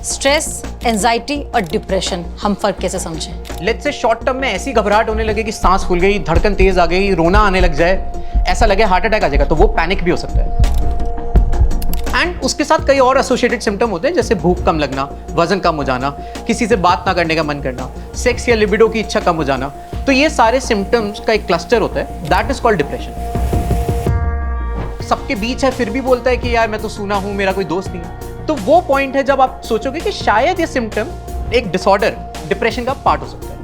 Stress, anxiety और depression, हम फर्क कैसे समझें? लेट्स से शॉर्ट टर्म में ऐसी घबराहट होने लगे कि सांस फूल गई, धड़कन तेज आ गई, रोना आने लग जाए, ऐसा लगे हार्ट अटैक आ जाएगा, तो वो पैनिक भी हो सकता है। एंड उसके साथ कई और एसोसिएटेड सिम्टम होते हैं, जैसे भूख कम लगना, वजन कम हो जाना, किसी से बात ना करने का मन करना, सेक्स या लिबिडो की इच्छा कम हो जाना। तो ये सारे सिम्टम्स का एक क्लस्टर होता है, दैट इज कॉल्ड डिप्रेशन। सबके बीच है फिर भी बोलता है कि यार मैं तो सूना हूं, मेरा कोई दोस्त नहीं है। तो वो पॉइंट है जब आप सोचोगे कि शायद ये सिम्टम एक डिसऑर्डर, डिप्रेशन का पार्ट हो सकता है।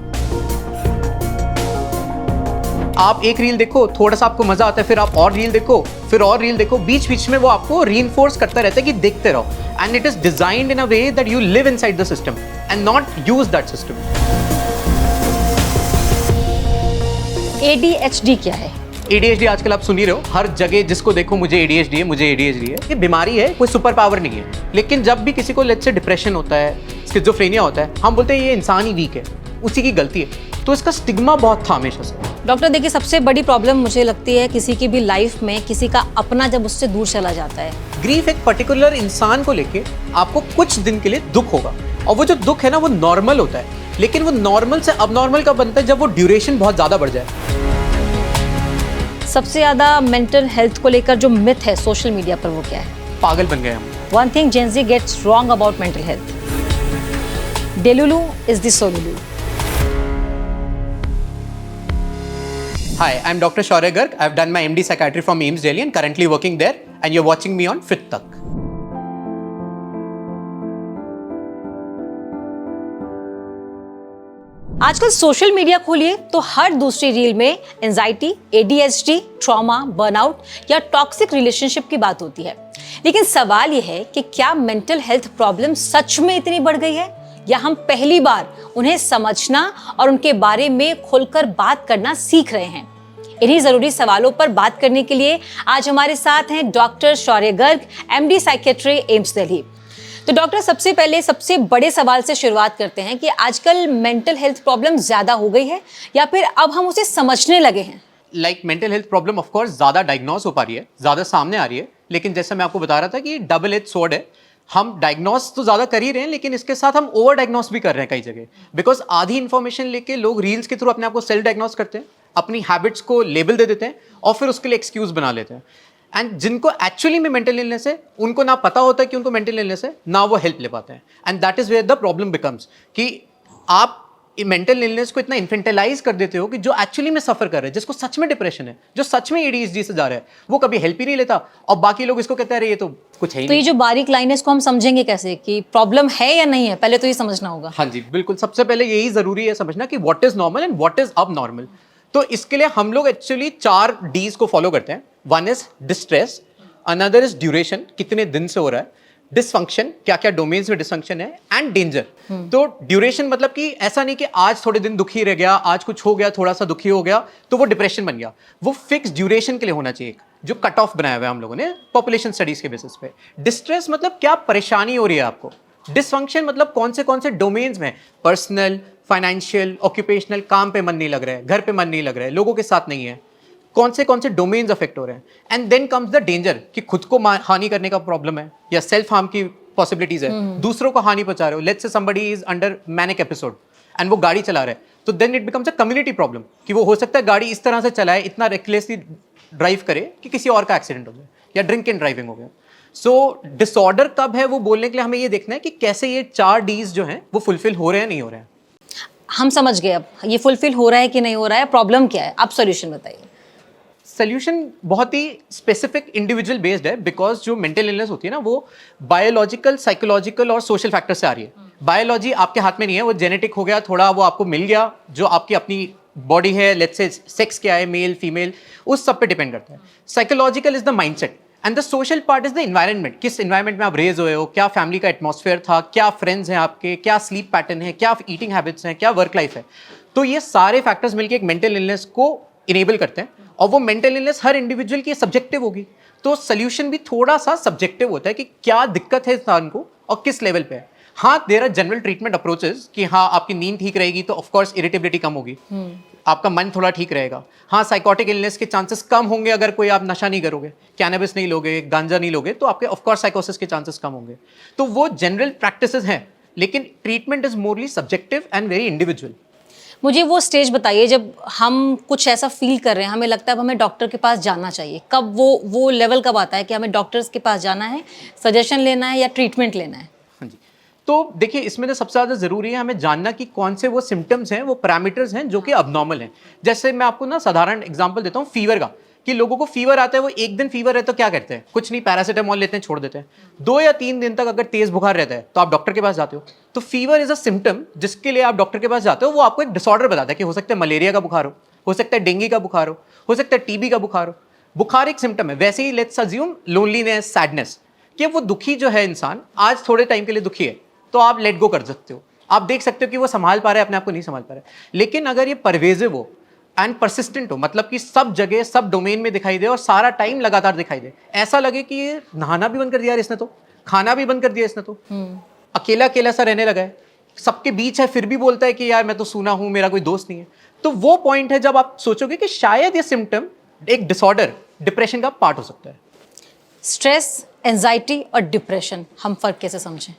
आप एक रील देखो, थोड़ा सा आपको मजा आता है, फिर आप और रील देखो, फिर और रील देखो, बीच बीच में वो आपको रीइंफोर्स करता रहता है कि देखते रहो। And it is designed in a way that you live inside the system and not use that system. ADHD क्या है? ADHD आजकल आप सुन ही रहे हो, हर जगह जिसको देखो मुझे ADHD है, मुझे ADHD है। ये बीमारी है, कोई सुपर पावर नहीं है। लेकिन जब भी किसी को लेट्स से डिप्रेशन होता है, स्किज़ोफ्रेनिया होता है, हम बोलते हैं ये इंसान ही वीक है, उसी की गलती है। तो इसका स्टिग्मा बहुत था हमेशा से। डॉक्टर देखिए, सबसे बड़ी प्रॉब्लम मुझे लगती है किसी की भी लाइफ में किसी का अपना जब उससे दूर चला जाता है। ग्रीफ एक पर्टिकुलर इंसान को लेके आपको कुछ दिन के लिए दुख होगा, और वो जो दुख है ना वो नॉर्मल होता है। लेकिन वो नॉर्मल से अबनॉर्मल कब बनता है? जब वो ड्यूरेशन बहुत ज्यादा बढ़ जाए। सबसे ज्यादा मेंटल हेल्थ को लेकर जो मिथ है सोशल मीडिया पर, वो क्या है? पागल बन गए हम। One thing Gen Z gets wrong about mental health. Delulu is the Solulu. Hi, I'm Dr. Shaurya Garg. I've done my MD Psychiatry from AIIMS Delhi and currently working there, and you're watching me on Fit Tak. आजकल social media खोलिए तो हर दूसरी reel में anxiety, ADHD, trauma, burnout या toxic relationship की बात होती है। लेकिन सवाल यह है कि क्या मेंटल हेल्थ प्रॉब्लम सच में इतनी बढ़ गई है, या हम पहली बार उन्हें समझना और उनके बारे में खुलकर बात करना सीख रहे हैं? इन्हीं जरूरी सवालों पर बात करने के लिए आज हमारे साथ हैं doctor Shaurya Garg, MD psychiatry, AIIMS Delhi. तो डॉक्टर, सबसे पहले सबसे बड़े सवाल से शुरुआत करते हैं कि आजकल मेंटल हेल्थ प्रॉब्लम ज्यादा हो गई है या फिर अब हम उसे समझने लगे हैं? Mental health problem of course ज्यादा डायग्नोस हो पा रही है, ज्यादा सामने आ रही है। लेकिन जैसे मैं आपको बता रहा था कि डबल एज स्वॉर्ड है। हम डायग्नोस तो ज्यादा कर ही रहे हैं, लेकिन इसके साथ हम ओवर डायग्नोस भी कर रहे हैं कई जगह। बिकॉज आधी इंफॉर्मेशन लेके लोग रील्स के थ्रू अपने आप को सेल्फ डायग्नोस करते हैं, अपनी हैबिट्स को लेबल दे देते हैं और फिर उसके लिए एक्सक्यूज बना लेते हैं। एंड जिनको एक्चुअली में मेंटल इलनेस है, उनको ना पता होता है कि उनको मेंटल इलनेस है, ना वो हेल्प ले पाते हैं। And that is where the problem becomes कि आप मेंटल इलनेस को इतना इन्फेंटलाइज कर देते हो कि जो एक्चुअली में सफर कर रहे हैं, जिसको सच में डिप्रेशन है, जो सच में ADHD से जा रहा है, वो कभी हेल्प ही नहीं लेता, और बाकी लोग इसको कहते हैं ये तो कुछ है ही तो नहीं। ये जो बारीक लाइन है, इसको हम समझेंगे कैसे कि प्रॉब्लम है या नहीं है? पहले तो ये समझना होगा। हाँ जी, बिल्कुल। सबसे पहले यही जरूरी है समझना कि what is normal and what is अब नॉर्मल। तो इसके लिए हम लोग एक्चुअली 4 Ds को फॉलो करते हैं। One is distress, another is duration, कितने दिन से हो रहा है, डिसफंक्शन, क्या क्या डोमेन्स में डिसफंक्शन है, एंड डेंजर। तो ड्यूरेशन मतलब कि ऐसा नहीं कि आज थोड़े दिन दुखी रह गया, आज कुछ हो गया, थोड़ा सा दुखी हो गया तो वो डिप्रेशन बन गया। वो फिक्स ड्यूरेशन के लिए होना चाहिए, जो कट ऑफ बनाया हुआ है हम लोगों ने पॉपुलेशन स्टडीज के बेसिस पे। डिस्ट्रेस मतलब क्या परेशानी हो रही है आपको। डिसफंक्शन मतलब कौन से डोमेन्स में, पर्सनल, फाइनेंशियल, ऑक्यूपेशनल, काम पे मन नहीं लग रहा है, घर पे मन नहीं लग रहा है, लोगों के साथ नहीं है, कौन से डोमेन्स अफेक्ट हो रहे हैं। And then comes the danger कि खुद को हानि करने का प्रॉब्लम है या सेल्फ हार्म की पॉसिबिलिटीज है, दूसरों को हानि पहुंचा रहे हो। Let's say somebody is under manic episode and वो गाड़ी चला रहा है, तो then it becomes a community problem कि वो हो सकता है गाड़ी इस तरह से चलाए, इतना रेकलेसली ड्राइव करे कि किसी और का एक्सीडेंट हो गया या ड्रिंक एंड ड्राइविंग हो गया। सो डिसऑर्डर कब है वो बोलने के लिए हमें ये देखना है कि कैसे ये 4 Ds जो हैं वो फुलफिल हो रहे हैं, नहीं हो रहे हैं। हम समझ गए अब ये फुलफिल हो रहा है कि नहीं हो रहा है, प्रॉब्लम क्या है, अब सॉल्यूशन बताइए। सोल्यूशन बहुत ही स्पेसिफिक इंडिविजुअल बेस्ड है, बिकॉज जो मेंटल इलनेस होती है ना वो बायोलॉजिकल, साइकोलॉजिकल और सोशल फैक्टर से आ रही है। बायोलॉजी आपके हाथ में नहीं है, वो जेनेटिक हो गया, थोड़ा वो आपको मिल गया, जो आपकी अपनी बॉडी है, लेट्स से सेक्स क्या है, मेल फीमेल, उस सब पे डिपेंड करता है। Psychological is the mindset and the social part is the environment. किस एनवायरनमेंट में आप रेज हुए हो, क्या फैमिली का एटमॉस्फेयर था, क्या फ्रेंड्स हैं आपके, क्या स्लीप पैटर्न है, क्या ईटिंग हैबिट्स हैं, क्या वर्क लाइफ है। तो ये सारे फैक्टर्स मिलकर एक मेंटल इलनेस को इनेबल करते हैं, और वो मेंटल इलनेस हर इंडिविजुअल की सब्जेक्टिव होगी। तो सोल्यूशन भी थोड़ा सा सब्जेक्टिव होता है कि क्या दिक्कत है इंसान को और किस लेवल पे है। हाँ, there are general treatment approaches कि हाँ आपकी नींद ठीक रहेगी तो ऑफ कोर्स इरिटेबिलिटी कम होगी, आपका मन थोड़ा ठीक रहेगा। हाँ, साइकोटिक इलनेस के चांसेस कम होंगे अगर कोई आप नशा नहीं करोगे, कैनबिस नहीं लोगे, गांजा नहीं लोगे, तो आपके ऑफ कोर्स साइकोसिस के चांसेस कम होंगे। तो वो जनरल प्रैक्टिसेस हैं लेकिन treatment is morally subjective and very individual. मुझे वो स्टेज बताइए जब हम कुछ ऐसा फील कर रहे हैं, हमें लगता है अब हमें डॉक्टर के पास जाना चाहिए, कब वो लेवल कब आता है कि हमें डॉक्टर्स के पास जाना है, सजेशन लेना है या ट्रीटमेंट लेना है? हाँ जी, तो देखिए इसमें तो सबसे ज़्यादा ज़रूरी है हमें जानना कि कौन से वो सिम्टम्स हैं, वो पैरामीटर्स हैं जो कि अबनॉर्मल हैं। जैसे मैं आपको ना साधारण एग्जांपल देता हूँ फीवर का, कि लोगों को फीवर आता है, वो एक दिन फीवर है तो क्या करते हैं, कुछ नहीं, पैरासीटामोल लेते हैं, छोड़ देते हैं। 2 या 3 दिन तक अगर तेज बुखार रहता है तो आप डॉक्टर के पास जाते हो। तो फीवर इज अ सिम्टम जिसके लिए आप डॉक्टर के पास जाते हो। वो आपको एक डिसऑर्डर बताता है कि हो सकता है मलेरिया का बुखार हो सकता है डेंगू का बुखार हो सकता है टीबी का बुखार हो। बुखार एक सिम्टम है। वैसे ही लेट्स अज्यूम लोनलीनेस, सैडनेस, कि वो दुखी जो है इंसान आज थोड़े टाइम के लिए दुखी है तो आप लेट गो कर सकते हो, आप देख सकते हो कि वो संभाल पा रहे हैं अपने आप को, नहीं संभाल पा रहे। लेकिन अगर ये परवेजिव हो एंड परसिस्टेंट हो, मतलब कि सब जगह सब डोमेन में दिखाई दे और सारा टाइम लगातार दिखाई दे, ऐसा लगे कि ये नहाना भी बंद कर दिया यार इसने, तो खाना भी बंद कर दिया इसने, तो अकेला अकेला सा रहने लगा है, सबके बीच है फिर भी बोलता है कि यार मैं तो सूना हूं, मेरा कोई दोस्त नहीं है, तो वो पॉइंट है जब आप सोचोगे कि शायद ये सिम्टम एक डिसऑर्डर, डिप्रेशन का पार्ट हो सकता है। स्ट्रेस, एंजाइटी और डिप्रेशन, हम फर्क कैसे समझें?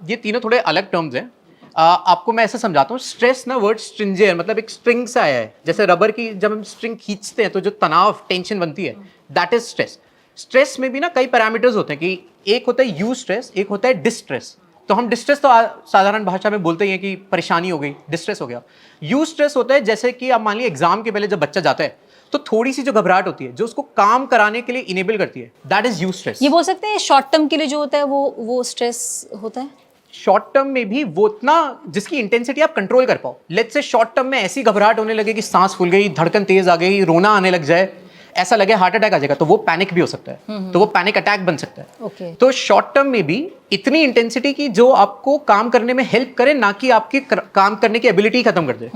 ये तीनों थोड़े अलग टर्म्स हैं। आपको मैं ऐसा समझाता हूँ। स्ट्रेस ना वर्ड स्ट्रिंजेर, मतलब एक स्ट्रिंग से आया है, जैसे रबर की जब हम स्ट्रिंग खींचते हैं तो जो तनाव, टेंशन बनती है, दैट इज स्ट्रेस। स्ट्रेस में भी ना कई पैरामीटर्स होते हैं, कि एक होता है यू स्ट्रेस, एक होता है डिस्ट्रेस। तो हम डिस्ट्रेस तो साधारण भाषा में बोलते ही हैं कि परेशानी हो गई, डिस्ट्रेस हो गया। यू स्ट्रेस होता है जैसे कि आप मान लीजिए एग्जाम के पहले जब बच्चा जाता है तो थोड़ी सी जो घबराहट होती है, जो उसको काम कराने के लिए इनेबल करती है, दैट इज यू स्ट्रेस। ये बोल सकते हैं शॉर्ट टर्म के लिए जो होता है वो स्ट्रेस होता है। शॉर्ट टर्म में भी वो इतना जिसकी इंटेंसिटी आप कंट्रोल कर पाओ। लेट्स से शॉर्ट टर्म में ऐसी घबराहट होने लगे कि सांस फूल गई, धड़कन तेज आ गई, रोना आने लग जाए, ऐसा लगे हार्ट अटैक आ जाएगा, तो वो पैनिक भी हो सकता है, तो वो पैनिक अटैक बन सकता है। Okay. तो शॉर्ट टर्म में भी इतनी इंटेंसिटी की जो आपको काम करने में हेल्प करे, ना कि आपकी काम करने की एबिलिटी खत्म कर दे,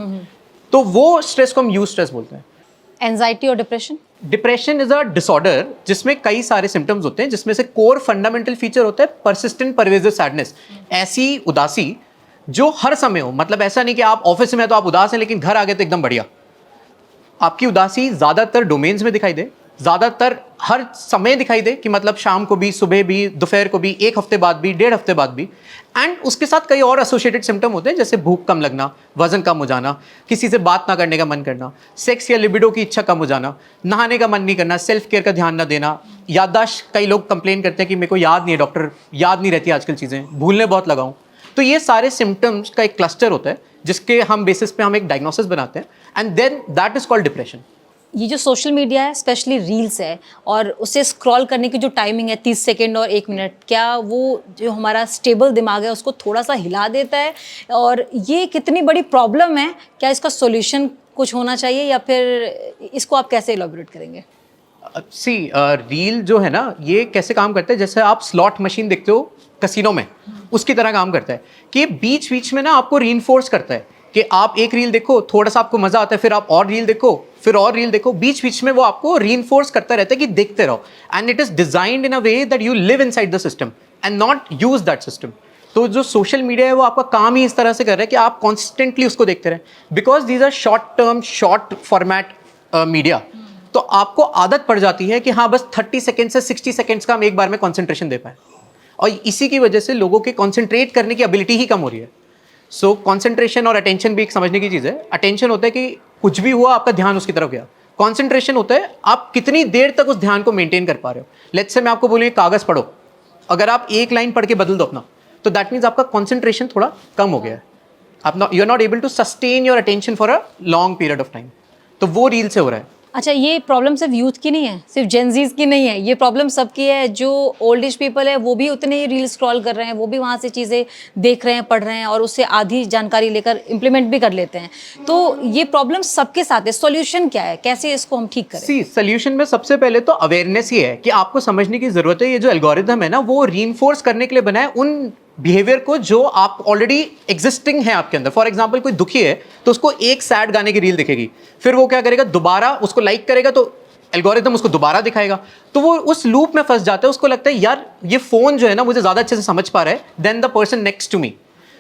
तो वो स्ट्रेस को हम यू स्ट्रेस बोलते हैं। एंजाइटी और depression? Depression is a disorder जिसमें कई सारे सिम्टम्स होते हैं, जिसमें से कोर फंडामेंटल फीचर होता है परसिस्टेंट परवेजिव सैडनेस। ऐसी उदासी जो हर समय हो, मतलब ऐसा नहीं कि आप ऑफिस में तो आप उदास हैं लेकिन घर आ गए तो एकदम बढ़िया। आपकी उदासी ज़्यादातर डोमेन्स में दिखाई दे, ज़्यादातर हर समय दिखाई दे, कि मतलब शाम को भी, सुबह भी, दोपहर को भी, 1 हफ्ते बाद भी, 1.5 हफ्ते बाद भी। एंड उसके साथ कई और एसोसिएटेड सिम्टम होते हैं, जैसे भूख कम लगना, वजन कम हो जाना, किसी से बात ना करने का मन करना, सेक्स या लिबिडो की इच्छा कम हो जाना, नहाने का मन नहीं करना, सेल्फ केयर का ध्यान ना देना, याददाश्त, कई लोग कंप्लेन करते हैं कि मेरे को याद नहीं है डॉक्टर, याद नहीं रहती आजकल चीज़ें, भूलने बहुत लगा हूँ। तो ये सारे सिम्टम्स का एक क्लस्टर होता है जिसके हम बेसिस पे हम एक डायग्नोसिस बनाते हैं, and then that is called depression. ये जो सोशल मीडिया है, स्पेशली रील्स है, और उसे स्क्रॉल करने की जो टाइमिंग है 30 सेकेंड और 1 मिनट, क्या वो जो हमारा स्टेबल दिमाग है उसको थोड़ा सा हिला देता है? और ये कितनी बड़ी प्रॉब्लम है, क्या इसका सॉल्यूशन कुछ होना चाहिए, या फिर इसको आप कैसे एलॉबरेट करेंगे? सी रील जो है ना, ये कैसे काम करता है, जैसे आप स्लॉट मशीन देखते हो कसिनो में, उसकी तरह काम करता है, कि बीच बीच में ना आपको रीइंफोर्स करता है कि आप एक रील देखो, थोड़ा सा आपको मजा आता है, फिर आप और रील देखो, फिर और रील देखो, बीच बीच में वो आपको रीइंफोर्स करता रहता है कि देखते रहो। And it is designed in a way that you live inside the system and not use that system. तो जो सोशल मीडिया है वो आपका काम ही इस तरह से कर रहा है कि आप कॉन्स्टेंटली उसको देखते रहें, because these are short term, short format media. तो आपको आदत पड़ जाती है कि हाँ बस 30 सेकेंड से 60 सेकेंड्स का हम एक बार में कॉन्सेंट्रेशन दे पाए, और इसी की वजह से लोगों के कॉन्सेंट्रेट करने की एबिलिटी ही कम हो रही है। सो कॉन्सेंट्रेशन और अटेंशन भी एक समझने की चीज़ है। अटेंशन होता है कि कुछ भी हुआ आपका ध्यान उसकी तरफ गया, कॉन्सेंट्रेशन होता है आप कितनी देर तक उस ध्यान को मेंटेन कर पा रहे हो। लेट्स से मैं आपको बोलूँ कागज़ पढ़ो, अगर आप एक लाइन पढ़ के बदल दो अपना, तो दैट मीन्स आपका कॉन्सेंट्रेशन थोड़ा कम हो गया है, आप you are not able to sustain your attention for a long period of time. तो वो रील से हो रहा है। अच्छा, ये प्रॉब्लम सिर्फ यूथ की नहीं है, सिर्फ जेनजीज की नहीं है, ये प्रॉब्लम सबकी है। जो ओल्ड एज पीपल है वो भी उतने ही रील स्क्रॉल कर रहे हैं, वो भी वहाँ से चीज़ें देख रहे हैं, पढ़ रहे हैं, और उससे आधी जानकारी लेकर इम्प्लीमेंट भी कर लेते हैं। तो ये प्रॉब्लम सबके साथ है। सॉल्यूशन क्या है, कैसे इसको हम ठीक करें? सी सॉल्यूशन में सबसे पहले तो अवेयरनेस ही है कि आपको समझने की जरूरत है ये जो एल्गोरिथम है ना, वो रीइंफोर्स करने के लिए बना है उन बिहेवियर को जो आप ऑलरेडी एग्जिस्टिंग है आपके अंदर। फॉर एग्जाम्पल कोई दुखी है तो उसको एक सैड गाने की रील दिखेगी, फिर वो क्या करेगा, दोबारा उसको लाइक करेगा तो एल्गोरिथम उसको दोबारा दिखाएगा, तो वो उस लूप में फंस जाता है। उसको लगता है यार ये फोन जो है ना मुझे ज्यादा अच्छे से समझ पा रहा है then the person next to me.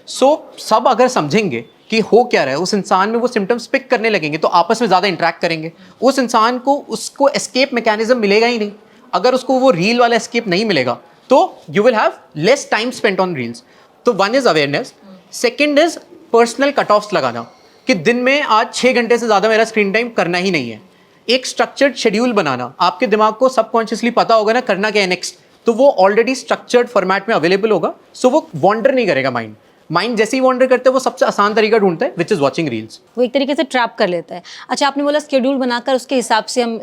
So सब अगर समझेंगे कि हो क्या रहा है, उस इंसान में वो सिम्टम्स पिक करने लगेंगे, तो आपस में ज़्यादा इंटरेक्ट करेंगे, उस इंसान को उसको एस्केप मैकेनिज्म मिलेगा ही नहीं। अगर उसको वो रील वाला एस्केप नहीं मिलेगा तो you will have less time spent on reels. तो one is awareness, second is personal cut offs लगाना कि दिन में आज 6 घंटे से ज़्यादा मेरा स्क्रीन टाइम करना ही नहीं है। एक स्ट्रक्चर्ड शेड्यूल बनाना, आपके दिमाग को सबकॉन्शियसली पता होगा ना करना क्या है नेक्स्ट, तो वो ऑलरेडी स्ट्रक्चर्ड फॉर्मेट में अवेलेबल होगा, सो वो वॉन्डर नहीं करेगा माइंड जैसे ही वॉन्डर करते हैं वो सबसे आसान तरीका ढूंढता है विच इज वॉचिंग रील्स। वो एक तरीके से ट्रैप कर लेता है। अच्छा, आपने बोला शेड्यूल बनाकर उसके हिसाब से हम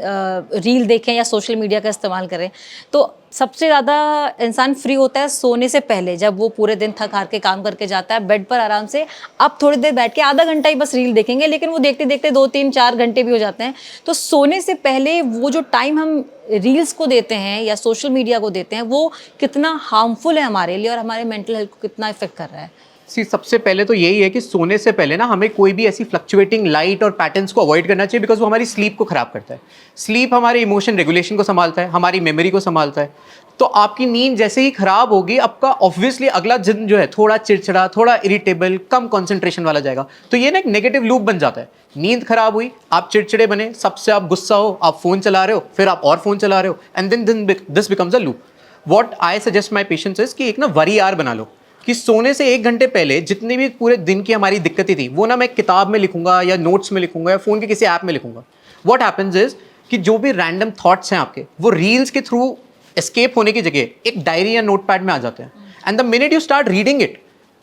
रील देखें या सोशल मीडिया का इस्तेमाल करें, तो सबसे ज़्यादा इंसान फ्री होता है सोने से पहले, जब वो पूरे दिन थक हार के काम करके जाता है बेड पर आराम से, अब थोड़ी देर बैठ के आधा घंटा ही बस रील देखेंगे, लेकिन वो देखते देखते 2-3-4 घंटे भी हो जाते हैं। तो सोने से पहले वो जो टाइम हम रील्स को देते हैं या सोशल मीडिया को देते हैं, वो कितना हार्मफुल है हमारे लिए और हमारे मेंटल हेल्थ को कितना इफेक्ट कर रहा है? सबसे पहले तो यही है कि सोने से पहले ना हमें कोई भी ऐसी फ्लक्चुएटिंग लाइट और पैटर्न्स को अवॉइड करना चाहिए, बिकॉज वो हमारी स्लीप को खराब करता है। स्लीप हमारे इमोशन रेगुलेशन को संभालता है, हमारी मेमोरी को संभालता है। तो आपकी नींद जैसे ही खराब होगी, आपका ऑब्वियसली अगला दिन जो है थोड़ा चिड़चिड़ा, थोड़ा इरिटेबल, कम कॉन्सेंट्रेशन वाला जाएगा। तो ये ना एक नेगेटिव लूप बन जाता है। नींद खराब हुई, आप चिड़चिड़े बने, सबसे आप गुस्सा हो, आप फोन चला रहे हो, फिर आप और फोन चला रहे हो, and then this becomes a loop. What I suggest my patients is कि एक ना वरी आवर बना लो कि सोने से 1 घंटे पहले जितनी भी पूरे दिन की हमारी दिक्कतें थी वो ना मैं किताब में लिखूंगा या नोट्स में लिखूंगा या फोन के किसी ऐप में लिखूंगा। व्हाट हैपेंस इज कि जो भी रैंडम थॉट्स हैं आपके, वो रील्स के थ्रू एस्केप होने की जगह एक डायरी या नोट पैड में आ जाते हैं, and the minute you start reading it,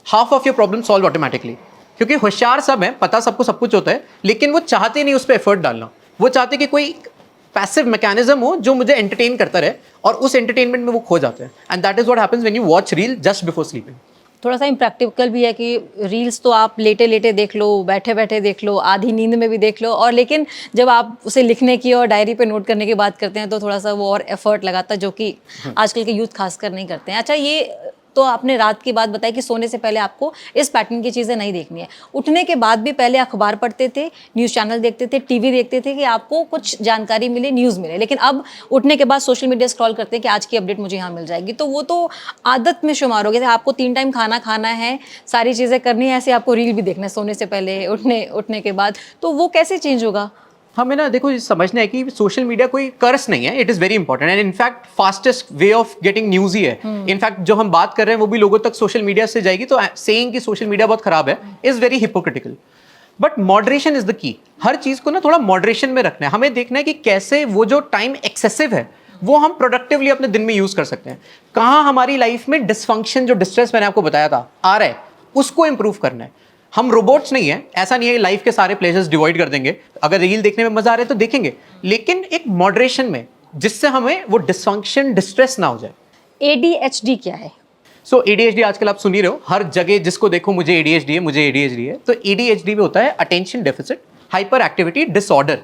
half of your problem solve automatically. क्योंकि होशियार सब है, पता सबको सब कुछ होता है, लेकिन वो चाहते नहीं उस पर एफर्ट डालना। वो चाहते कि कोई पैसिव मैकेनिज्म हो जो मुझे एंटरटेन करता रहे, और उस एंटरटेनमेंट में वो खो जाते हैं। And that is what happens when you watch reel just before sleeping. थोड़ा सा इम्प्रैक्टिकल भी है कि रील्स तो आप लेटे लेटे देख लो, बैठे बैठे देख लो, आधी नींद में भी देख लो, और लेकिन जब आप उसे लिखने की और डायरी पे नोट करने की बात करते हैं तो थोड़ा सा वो और एफर्ट लगाता है, जो कि आजकल के यूथ खासकर नहीं करते हैं। अच्छा, ये तो आपने रात की बात बताई कि सोने से पहले आपको इस पैटर्न की चीज़ें नहीं देखनी है। उठने के बाद भी पहले अखबार पढ़ते थे, न्यूज़ चैनल देखते थे, टीवी देखते थे कि आपको कुछ जानकारी मिले, न्यूज़ मिले, लेकिन अब उठने के बाद सोशल मीडिया स्क्रॉल करते हैं कि आज की अपडेट मुझे यहाँ मिल जाएगी। तो वो तो आदत में शुमार हो गया था। आपको 3 टाइम खाना खाना है, सारी चीज़ें करनी है, ऐसे आपको रील भी देखना है सोने से पहले, उठने के बाद, तो वो कैसे चेंज होगा? हमें ना देखो समझना है कि सोशल मीडिया कोई कर्स नहीं है, it is very important and in fact fastest way of getting news ही है। इनफैक्ट जो हम बात कर रहे हैं वो भी लोगों तक सोशल मीडिया से जाएगी, तो सेइंग कि सोशल मीडिया बहुत खराब है is very hypocritical. But moderation is the key. हर चीज़ को ना थोड़ा मॉडरेशन में रखना है। हमें देखना है कि कैसे वो जो टाइम एक्सेसिव है वो हम प्रोडक्टिवली अपने दिन में यूज़ कर सकते हैं। कहाँ हमारी लाइफ में डिसफंक्शन, जो डिस्ट्रेस मैंने आपको बताया था, आ रहा है, उसको इंप्रूव करना है। हम रोबोट्स नहीं है, ऐसा नहीं है लाइफ के सारे प्लेजर्स डिवाइड कर देंगे। अगर रील देखने में मजा आ रहा है तो देखेंगे, लेकिन एक मॉडरेशन में, जिससे हमें वो डिसफंक्शन, डिस्ट्रेस ना हो जाए। ADHD क्या है? सो ADHD आजकल आप सुन ही रहे हो, हर जगह जिसको देखो मुझे ADHD है, मुझे ADHD है। तो ADHD में होता है attention deficit hyper activity disorder.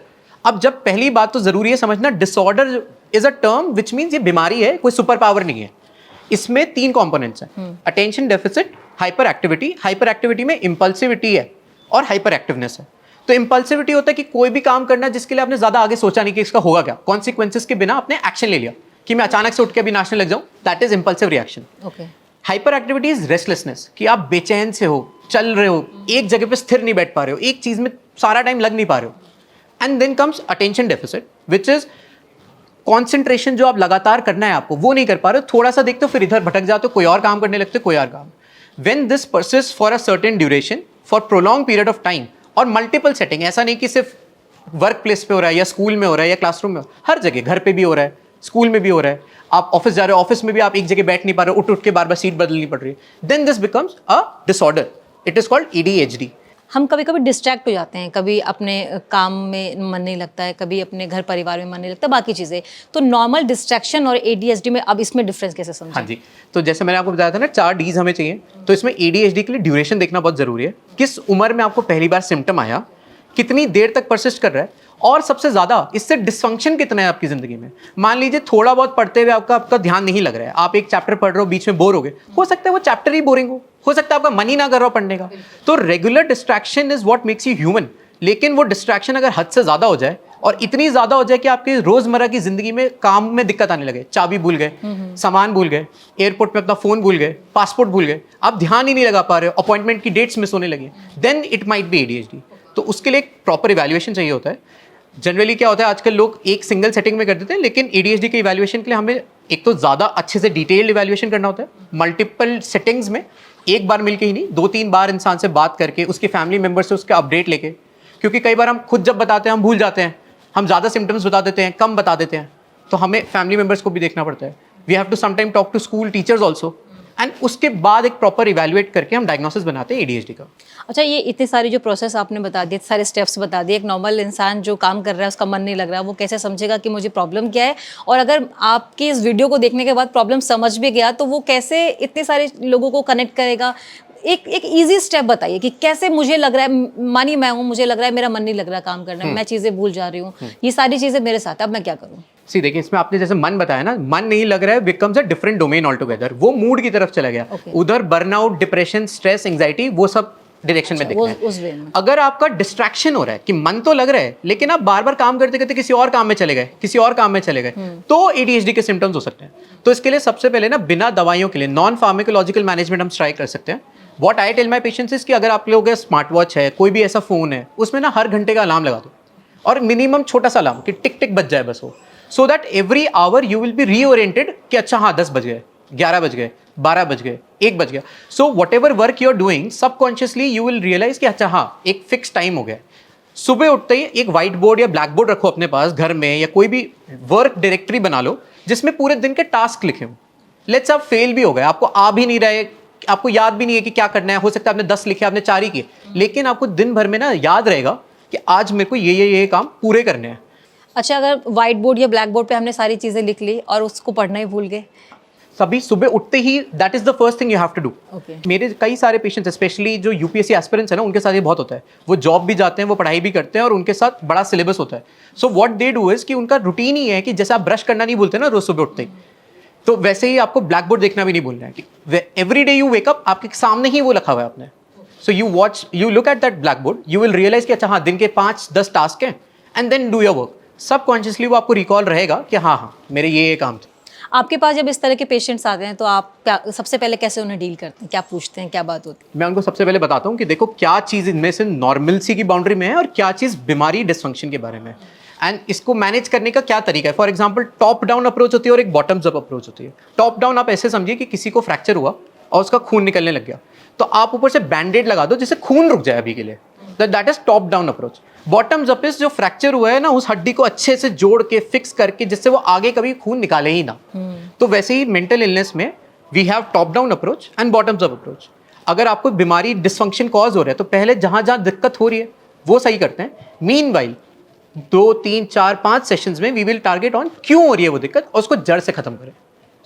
अब जब पहली बात तो जरूरी है समझना, disorder is a term which means ये बीमारी है, कोई सुपर पावर नहीं है। इसमें 3 कंपोनेंट्स हैं, अटेंशन डेफिसिट, हाइपर एक्टिविटी में इंपल्सिविटी है और हाइपर एक्टिवनेस है। तो इंपल्सिविटी होता है कि कोई भी काम करना जिसके लिए आपने ज्यादा आगे सोचा नहीं कि इसका होगा क्या, कॉन्सिक्वेंसेस के बिना आपने एक्शन ले लिया कि मैं अचानक से उठ के अभी नाचने लग जाऊं, that is impulsive reaction. Hyper activity is restlessness, कि आप बेचैन से हो, चल रहे हो, एक जगह पे स्थिर नहीं बैठ पा रहे हो, एक चीज में सारा टाइम लग नहीं पा रहे हो। And then comes attention deficit which is concentration, जो आप लगातार करना है आपको वो नहीं कर पा रहे हो, थोड़ा सा देखते हो फिर इधर भटक जाते हो, कोई और काम करने लगते हो, कोई और काम। When this persists for a certain duration, for prolonged period of time, और मल्टीपल सेटिंग, ऐसा नहीं कि सिर्फ वर्क प्लेस पे हो रहा है या स्कूल में हो रहा है या क्लासरूम में, हर जगह, घर पे भी हो रहा है, स्कूल में भी हो रहा है, आप ऑफिस जा रहे हो, ऑफिस में भी आप एक जगह बैठ नहीं पा रहे हो, उठ के बार बार सीट बदलनी पड़ रही है, then this becomes a disorder, it is called ADHD। हम कभी कभी डिस्ट्रैक्ट हो जाते हैं, कभी अपने काम में मन नहीं लगता है, कभी अपने घर परिवार में मन नहीं लगता, बाकी चीज़ें। तो नॉर्मल डिस्ट्रैक्शन और ADHD में अब इसमें डिफरेंस कैसे समझें? हाँ जी, तो जैसे मैंने आपको बताया था ना 4 Ds हमें चाहिए, तो इसमें ADHD के लिए ड्यूरेशन देखना बहुत जरूरी है। किस उम्र में आपको पहली बार सिम्टम आया, कितनी देर तक परसिस्ट कर रहा है, और सबसे ज़्यादा इससे डिसफंक्शन कितना है आपकी ज़िंदगी में। मान लीजिए थोड़ा बहुत पढ़ते हुए आपका ध्यान नहीं लग रहा है, आप एक चैप्टर पढ़ रहे हो, बीच में बोर हो गए, हो सकता है वो चैप्टर ही बोरिंग हो सकता है आपका मन ही ना कर रहा हो पढ़ने का। तो regular distraction is what makes you human. लेकिन वो डिस्ट्रैक्शन अगर हद से ज़्यादा हो जाए और इतनी ज़्यादा हो जाए कि आपके रोज़मर्रा की ज़िंदगी में काम में दिक्कत आने लगे, चाबी भूल गए, सामान भूल गए, एयरपोर्ट पे अपना फ़ोन भूल गए, पासपोर्ट भूल गए, आप ध्यान ही नहीं लगा पा रहे हो, अपॉइंटमेंट की डेट्स मिस होने लगी, then it might be ADHD। तो उसके लिए एक प्रॉपर इवैल्यूएशन चाहिए होता है। जनरली क्या होता है, आजकल लोग एक सिंगल सेटिंग में कर देते हैं, लेकिन ADHD के इवैल्यूएशन के लिए हमें एक तो ज़्यादा अच्छे से डिटेल्ड इवैल्यूएशन करना होता है, मल्टीपल सेटिंग्स में एक बार मिलके ही नहीं, 2-3 बार इंसान से बात करके, उसके फैमिली मेम्बर से उसके अपडेट लेके, क्योंकि कई बार हम खुद जब बताते हैं हम भूल जाते हैं, हम ज़्यादा सिम्टम्स बता देते हैं, कम बता देते हैं, तो हमें फैमिली मेम्बर्स को भी देखना पड़ता है. We have to sometime talk to school teachers also, and उसके बाद एक प्रॉपर इवेल्युएट करके हम डायग्नोसिस बनाते हैं ADHD का. अच्छा, ये इतनी सारी जो प्रोसेस आपने बता दी, सारे स्टेप्स बता दिए, एक नॉर्मल इंसान जो काम कर रहा है उसका मन नहीं लग रहा, वो कैसे समझेगा कि मुझे प्रॉब्लम क्या है, और अगर आपकी इस वीडियो को देखने के बाद प्रॉब्लम समझ भी गया तो वो कैसे इतने सारे लोगों को कनेक्ट करेगा. एक इजी स्टेप बताइए कि कैसे मुझे लग रहा है, मानिए मैं हूँ, मुझे लग रहा है मेरा मन नहीं लग रहा काम करने में, मैं चीज़ें भूल जा रही हूँ, ये सारी चीज़ें मेरे साथ, अब मैं क्या करूँ. सी देखिए, इसमें आपने जैसे मन बताया ना, मन नहीं लग रहा है becomes a different domain all together. वो मूड की तरफ चला गया. उधर बर्नआउट, डिप्रेशन, स्ट्रेस, एंजाइटी, वो सब डायरेक्शन में दिखता है. उस वे में अगर आपका डिस्ट्रैक्शन हो रहा है कि मन तो लग रहा है लेकिन आप बार बार काम करते करते किसी और काम में चले गए, किसी और काम में चले गए, तो ADHD के सिम्टम्स हो सकते हैं. तो इसके लिए सबसे पहले ना, बिना दवाइयों के लिए नॉन फार्माकोलॉजिकल मैनेजमेंट हम ट्राई कर सकते हैं. What I tell my patients is कि अगर आप लोग स्मार्ट वॉच है, कोई भी ऐसा फोन है, उसमें ना हर घंटे का अलार्म लगा दो, और मिनिमम छोटा सा अलार्म कि टिक टिक बज जाए बस वो, so that every hour you will be reoriented कि अच्छा हाँ 10 बज गए, 11 बज गए, 12 बज गए, 1 बज गया. So whatever work you are doing, subconsciously you will realise कि अच्छा हाँ एक फिक्स टाइम हो गया. सुबह उठते ही एक व्हाइट बोर्ड या ब्लैक बोर्ड रखो अपने पास घर में, या कोई भी वर्क डायरेक्टरी बना लो जिसमें पूरे दिन के टास्क लिखे हों. लेट्स आप फेल भी हो गए, आपको आ भी नहीं रहे, आपको याद भी नहीं है कि क्या करना है, हो सकता है आपने 10 लिखे, आपने 4 ही किए, लेकिन आपको दिन भर में ना याद रहेगा कि आज मेरे को ये काम पूरे करने हैं. अच्छा, अगर व्हाइट बोर्ड या ब्लैक बोर्ड पे हमने सारी चीज़ें लिख ली और उसको पढ़ना ही भूल गए, सभी सुबह उठते ही that is the first thing you have to do. Okay. मेरे कई सारे पेशेंट्स, स्पेशली जो UPSC एस्पिरेंट्स है ना, उनके साथ ये बहुत होता है. वो जॉब भी जाते हैं, वो पढ़ाई भी करते हैं, और उनके साथ बड़ा सिलेबस होता है. So what they do is कि उनका रूटीन ही है कि जैसे आप ब्रश करना नहीं भूलते ना रोज सुबह उठते ही, तो वैसे ही आपको ब्लैक बोर्ड देखना भी नहीं भूलना है कि every day you wake up, आपके सामने ही वो लिखा हुआ है आपने. So you look at that black board, you will realise कि अच्छा हाँ दिन के 5-10 टास्क हैं, and then do your work. Subconsciously वो आपको रिकॉल रहेगा कि हाँ हाँ मेरे ये काम थे. आपके पास जब इस तरह के पेशेंट्स आते हैं तो आप क्या सबसे पहले कैसे उन्हें डील करते हैं, क्या पूछते हैं, क्या बात होती है? मैं उनको सबसे पहले बताता हूँ कि देखो क्या चीज़ इनमें से नॉर्मलसी की बाउंड्री में है और क्या चीज़ बीमारी डिसफंक्शन के बारे में, एंड इसको मैनेज करने का क्या तरीका है. For example, top down approach होती है और एक बॉटम्स अप अप्रोच होती है. टॉप डाउन आप ऐसे समझिए कि किसी को फ्रैक्चर हुआ और उसका खून निकलने लग गया, तो आप ऊपर से बैंडेड लगा दो जिससे खून रुक जाए अभी के लिए. That is top down approach. Bottoms up is जो फ्रैक्चर हुआ है ना, उस हड्डी को अच्छे से जोड़ के फिक्स करके जिससे वो आगे कभी खून निकाले ही ना. तो वैसे ही मेंटल इलनेस में we have top down approach and bottoms up approach. अगर आपको बीमारी डिसफंक्शन कॉज हो रहा है तो पहले जहाँ जहाँ दिक्कत हो रही है वो सही करते हैं. मीनवाइल 2, 3, 4, 5 सेशंस में वी विल टारगेट ऑन क्यों हो रही है वो दिक्कत और उसको जड़ से खत्म करें.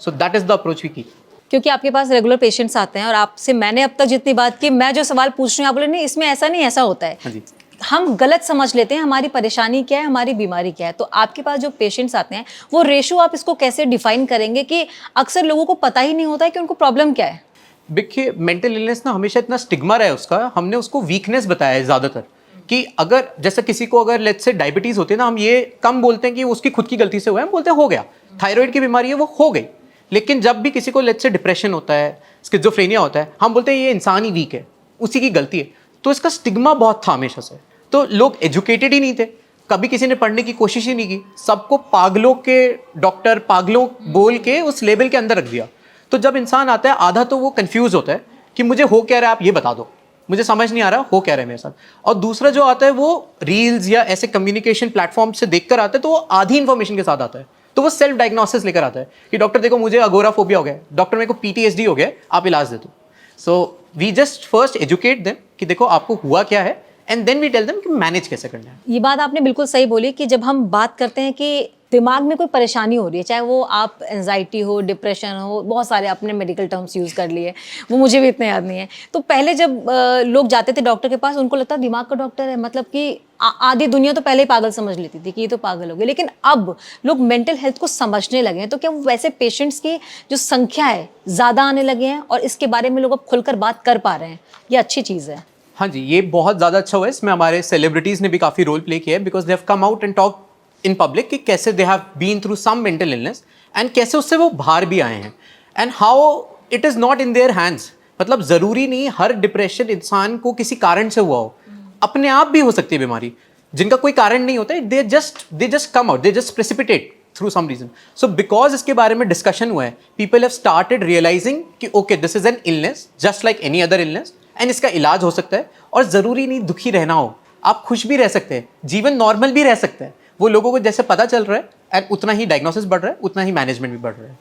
So that is the approach we keep. क्योंकि आपके पास रेगुलर पेशेंट्स आते हैं और आपसे मैंने अब तक जितनी बात की, मैं जो सवाल पूछ रही हूँ आप बोले नहीं इसमें ऐसा नहीं, ऐसा होता है. हाँ जी. हम गलत समझ लेते हैं हमारी परेशानी क्या है, हमारी बीमारी क्या है. तो आपके पास जो पेशेंट्स आते हैं वो रेशो आप इसको कैसे डिफाइन करेंगे कि अक्सर लोगों को पता ही नहीं होता है कि उनको प्रॉब्लम क्या है. देखिए, मेंटल इलनेस ना हमेशा इतना स्टिग्मा रहा है उसका, हमने उसको वीकनेस बताया है ज़्यादातर. कि अगर जैसे किसी को अगर लेट्स से डायबिटीज़ होती है ना, हम ये कम बोलते हैं कि उसकी खुद की गलती से हुआ है, हम बोलते हैं हो गया. थायराइड की बीमारी है वो हो गई. लेकिन जब भी किसी को लेट्स से डिप्रेशन होता है, स्किज़ोफ्रेनिया होता है, हम बोलते हैं ये इंसान ही वीक है, उसी की गलती है. तो इसका स्टिग्मा बहुत था हमेशा से. तो लोग एजुकेटेड ही नहीं थे, कभी किसी ने पढ़ने की कोशिश ही नहीं की, सबको पागलों के डॉक्टर, पागलों बोल के उस लेवल के अंदर रख दिया. तो जब इंसान आता है आधा तो वो कंफ्यूज होता है कि मुझे हो क्या रहा है, आप ये बता दो, मुझे समझ नहीं आ रहा हो क्या रहा है मेरे साथ. और दूसरा जो आता है वो रील्स या ऐसे कम्युनिकेशन प्लेटफॉर्म से देखकर आता है, तो वो आधी इंफॉर्मेशन के साथ आता है. तो वो सेल्फ डायग्नोसिस लेकर आता है कि डॉक्टर देखो मुझे अगोराफोबिया हो गया, डॉक्टर मेरे को PTSD हो गया, आप इलाज दे दो. So we just first educate them कि देखो आपको हुआ क्या है, and then we tell them कि मैनेज कैसे करना है. ये बात आपने बिल्कुल सही बोली कि जब हम बात करते हैं कि दिमाग में कोई परेशानी हो रही है, चाहे वो आप एंजाइटी हो, डिप्रेशन हो, बहुत सारे आपने मेडिकल टर्म्स यूज़ कर लिए, वो मुझे भी इतने याद नहीं है. तो पहले जब लोग जाते थे डॉक्टर के पास, उनको लगता दिमाग का डॉक्टर है, मतलब कि आधी दुनिया तो पहले ही पागल समझ लेती थी कि ये तो पागल हो गए. लेकिन अब लोग मेंटल हेल्थ को समझने लगे हैं. तो क्या वो वैसे पेशेंट्स की जो संख्या है ज़्यादा आने लगे हैं और इसके बारे में लोग अब खुलकर बात कर पा रहे हैं, ये अच्छी चीज़ है. हाँ जी, ये बहुत ज़्यादा अच्छा हुआ है. इसमें हमारे सेलिब्रिटीज़ ने भी काफ़ी रोल प्ले किया है, because they have come out and talk in public कि कैसे they have been through some mental illness and कैसे उससे वो बाहर भी आए हैं, and how it is not in their hands. मतलब ज़रूरी नहीं हर डिप्रेशन इंसान को किसी कारण से हुआ हो, अपने आप भी हो सकती है बीमारी जिनका कोई कारण नहीं होता है. They just come out, they just precipitate through some reason. So because इसके बारे में डिस्कशन हुआ है, पीपल हैव स्टार्टेड रियलाइजिंग कि okay this is an illness just like any other illness and इसका इलाज हो सकता है और ज़रूरी नहीं दुखी रहना हो, आप खुश भी रह सकते हैं, जीवन नॉर्मल भी रह सकता है. वो लोगों को जैसे पता चल रहा है एंड उतना ही डायग्नोसिस बढ़ रहा है, उतना ही मैनेजमेंट भी बढ़ रहा है.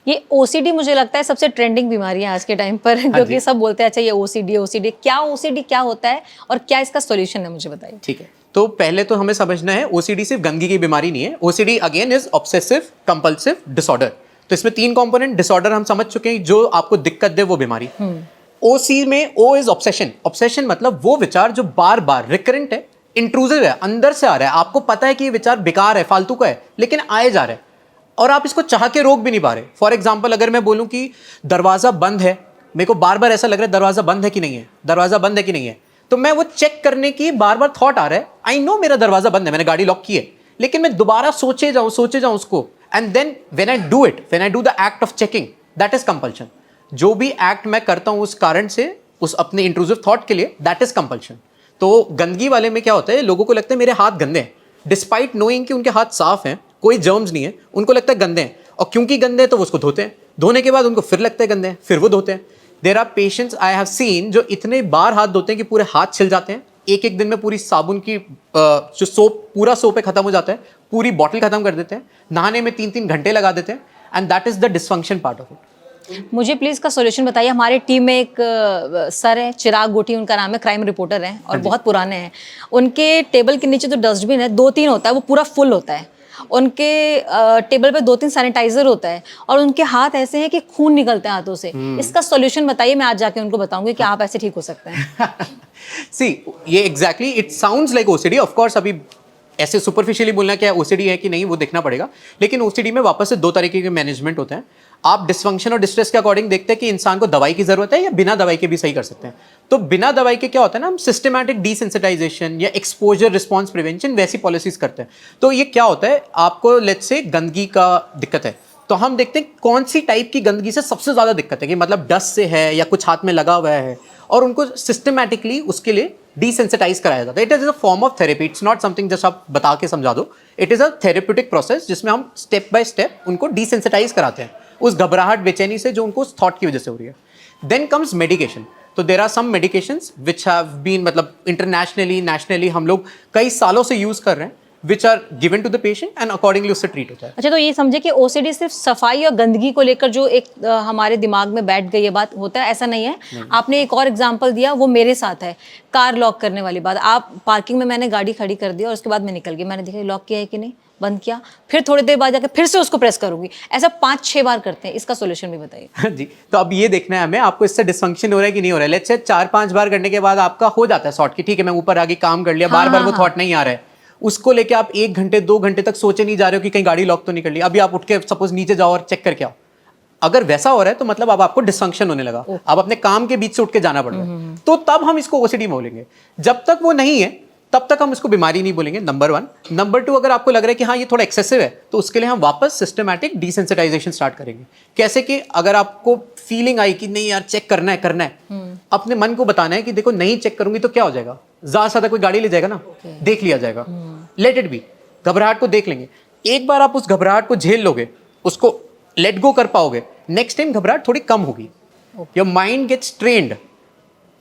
ये ओसीडी मुझे लगता है सबसे ट्रेंडिंग बीमारी है आज के टाइम पर, क्योंकि सब बोलते हैं अच्छा ये ओसीडी क्या ओसीडी क्या होता है और क्या इसका सॉल्यूशन है, मुझे बताइए. ठीक है, तो पहले तो हमें समझना है ओसीडी सिर्फ गंदगी की बीमारी नहीं है. OCD again is obsessive compulsive disorder. तो इसमें 3 कंपोनेंट. डिसऑर्डर हम समझ चुके हैं, जो आपको दिक्कत दे वो बीमारी. ओसी में ओ इज ऑब्सेशन. ऑब्सेशन मतलब वो विचार जो बार बार रिकरेंट है, इंट्रूसिव है, अंदर से आ रहा है, आपको पता है कि ये विचार बेकार है, फालतू का है, लेकिन आए जा रहा है और आप इसको चाह के रोक भी नहीं पा रहे. फॉर एग्जाम्पल अगर मैं बोलूं कि दरवाजा बंद है, मेरे को बार बार ऐसा लग रहा है दरवाजा बंद है कि नहीं है, दरवाजा बंद है कि नहीं है, तो मैं वो चेक करने की बार बार थॉट आ रहा है. आई नो मेरा दरवाजा बंद है, मैंने गाड़ी लॉक की है, लेकिन मैं दोबारा सोचे जाऊं उसको. And then when I do it, when I do the act of checking, that is compulsion. जो भी एक्ट मैं करता हूं उस कारण से, उस अपने इंट्रूसिव थॉट के लिए, दैट इज कंपल्शन. तो गंदगी वाले में क्या होता है, लोगों को लगता है मेरे हाथ गंदे हैं, डिस्पाइट नोइंग कि उनके हाथ साफ हैं, कोई जर्म्स नहीं है, उनको लगता है गंदे हैं, और क्योंकि गंदे हैं तो वो उसको धोते हैं. धोने के बाद उनको फिर लगता है गंदे हैं, फिर वो धोते हैं. There are patients I have seen जो इतने बार हाथ धोते हैं कि पूरे हाथ छिल जाते हैं. एक दिन में पूरी साबुन की जो सोप, पूरा सोप खत्म हो जाता है, पूरी बॉटल खत्म कर देते हैं, नहाने में 3-3 घंटे लगा देते हैं. And that is the dysfunction part of it. मुझे प्लीज का सॉल्यूशन बताइए. हमारे टीम में एक सर है, चिराग गोटी उनका नाम है, क्राइम रिपोर्टर हैं और बहुत पुराने हैं. उनके टेबल के नीचे जो डस्टबिन है 2-3 होता है, वो पूरा फुल होता है. उनके टेबल पे 2-3 सैनिटाइजर होता है और उनके हाथ ऐसे हैं कि खून निकलते हैं हाथों से. इसका सॉल्यूशन बताइए, मैं आज जाके उनको बताऊंगी कि आप ऐसे ठीक हो सकते हैं. सी ये exactly it sounds like OCD. Of course अभी ऐसे सुपरफिशियली बोलना क्या ओसीडी है कि नहीं वो देखना पड़ेगा, लेकिन ओसीडी में वापस से 2 तरीके के मैनेजमेंट होते हैं. आप डिस्फंक्शन और डिस्ट्रेस के अकॉर्डिंग देखते हैं कि इंसान को दवाई की जरूरत है या बिना दवाई के भी सही कर सकते हैं. तो बिना दवाई के क्या होता है ना, हम सिस्टमैटिक डिसेंसिटाइजेशन या एक्सपोजर रिस्पॉन्स प्रिवेंशन वैसी पॉलिसीज करते हैं. तो ये क्या होता है, आपको लेट्स से गंदगी का दिक्कत है, तो हम देखते हैं कौन सी टाइप की गंदगी से सबसे ज़्यादा दिक्कत है, कि मतलब डस्ट से है या कुछ हाथ में लगा हुआ है, और उनको सिस्टमैटिकली उसके लिए डिसेंसिटाइज कराया जाता है. It is a form of therapy. It's not something just आप बता के समझा दो. It is a therapeutic process जिसमें हम स्टेप बाय स्टेप उनको डिसेंसिटाइज कराते हैं उस घबराहट बेचैनी से जो उनको उस थॉट की वजह से हो रही है. Then comes medication. तो there are some medications which have been, मतलब इंटरनेशनली नेशनली हम लोग कई सालों से यूज़ कर रहे हैं, which are given to the patient and accordingly उससे ट्रीट होता है. अच्छा, तो ये समझे कि ओसीडी सिर्फ सफाई और गंदगी को लेकर जो एक हमारे दिमाग में बैठ गई ये बात होता है, ऐसा नहीं है. आपने एक और एग्जांपल दिया, वो मेरे साथ है, कार लॉक करने वाली बात. आप पार्किंग में मैंने गाड़ी खड़ी कर दी और उसके बाद मैं निकल गई, मैंने देखा लॉक किया है कि नहीं, बंद किया, फिर थोड़ी देर बाद जाकर फिर से उसको प्रेस करूंगी. ऐसा 5-6 बार करते हैं. इसका सोल्यूशन भी बताइए. जी, तो अब ये देखना है हमें आपको इससे डिसफंक्शन हो रहा है कि नहीं हो रहा है. लेट्स से 4-5 बार करने के बाद आपका हो जाता है सॉर्ट की ठीक है मैं ऊपर आगे काम कर लिया, बार बार वो थॉट नहीं आ रहा है, उसको लेके आप 1 घंटे 2 घंटे तक सोचे नहीं जा रहे हो कि कहीं गाड़ी लॉक तो नहीं कर ली. अभी आप उठ के सपोज नीचे जाओ और चेक करके आओ. अगर वैसा हो रहा है तो मतलब अब आपको डिसफंक्शन होने लगा, अब अपने काम के बीच से उठ के जाना पड़ रहा है, तो तब हम इसको ओसीडी में बोलेंगे. जब तक वो नहीं है तब तक हम इसको बीमारी नहीं बोलेंगे, नंबर 1. नंबर 2, अगर आपको लग रहा है कि हाँ ये थोड़ा एक्सेसिव है, तो उसके लिए हम वापस सिस्टमैटिक डिसेंसिटाइजेशन स्टार्ट करेंगे. कैसे कि अगर आपको फीलिंग आई कि नहीं यार चेक करना है, अपने मन को बताना है कि देखो नहीं चेक करूंगी तो क्या हो जाएगा, ज्यादा से ज्यादा कोई गाड़ी ले जाएगा ना, देख लिया जाएगा, लेट इट बी. घबराहट को देख लेंगे. एक बार आप उस घबराहट को झेल लोगे, उसको लेट गो कर पाओगे, नेक्स्ट टाइम घबराहट थोड़ी कम होगी. Your mind gets trained.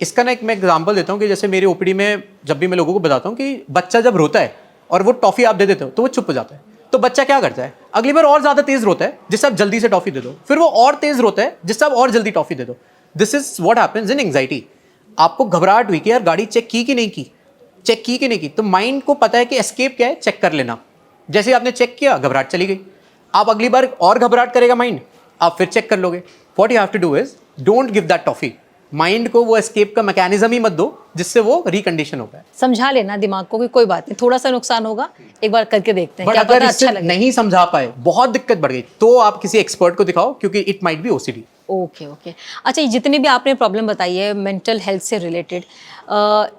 इसका ना एक मैं एग्जांपल देता हूँ कि जैसे मेरी ओपीडी में जब भी मैं लोगों को बताता हूँ कि बच्चा जब रोता है और वो टॉफी आप दे देते हो तो वो चुप हो जाता है, तो बच्चा क्या करता है, अगली बार और ज्यादा तेज रोता है जिससे आप जल्दी से टॉफी दे दो, फिर वो और तेज रोता है जिससे आप और जल्दी टॉफी दे दो. This is what happens in anxiety. आपको घबराहट हुई कि यार गाड़ी चेक की कि नहीं की, चेक की कि नहीं की, तो माइंड को पता है कि एस्केप क्या है, चेक कर लेना. जैसे आपने चेक किया, घबराहट चली गई, आप अगली बार और घबराहट करेगा माइंड, आप फिर चेक कर लोगे. What you have to do is don't give that toffee. Mind को वो एस्केप का मैकेनिज्म ही मत दो जिससे वो रिकंडीशन हो पाए. समझा लेना दिमाग को कि कोई बात नहीं, थोड़ा सा नुकसान होगा, एक बार करके देखते हैं, बट क्या अगर पता इससे अच्छा लगे. नहीं समझा पाए, बहुत दिक्कत बढ़ गई, तो आप किसी एक्सपर्ट को दिखाओ क्योंकि it might B OCD. Okay. अच्छा, ये जितनी भी आपने प्रॉब्लम बताई है मेंटल हेल्थ से रिलेटेड,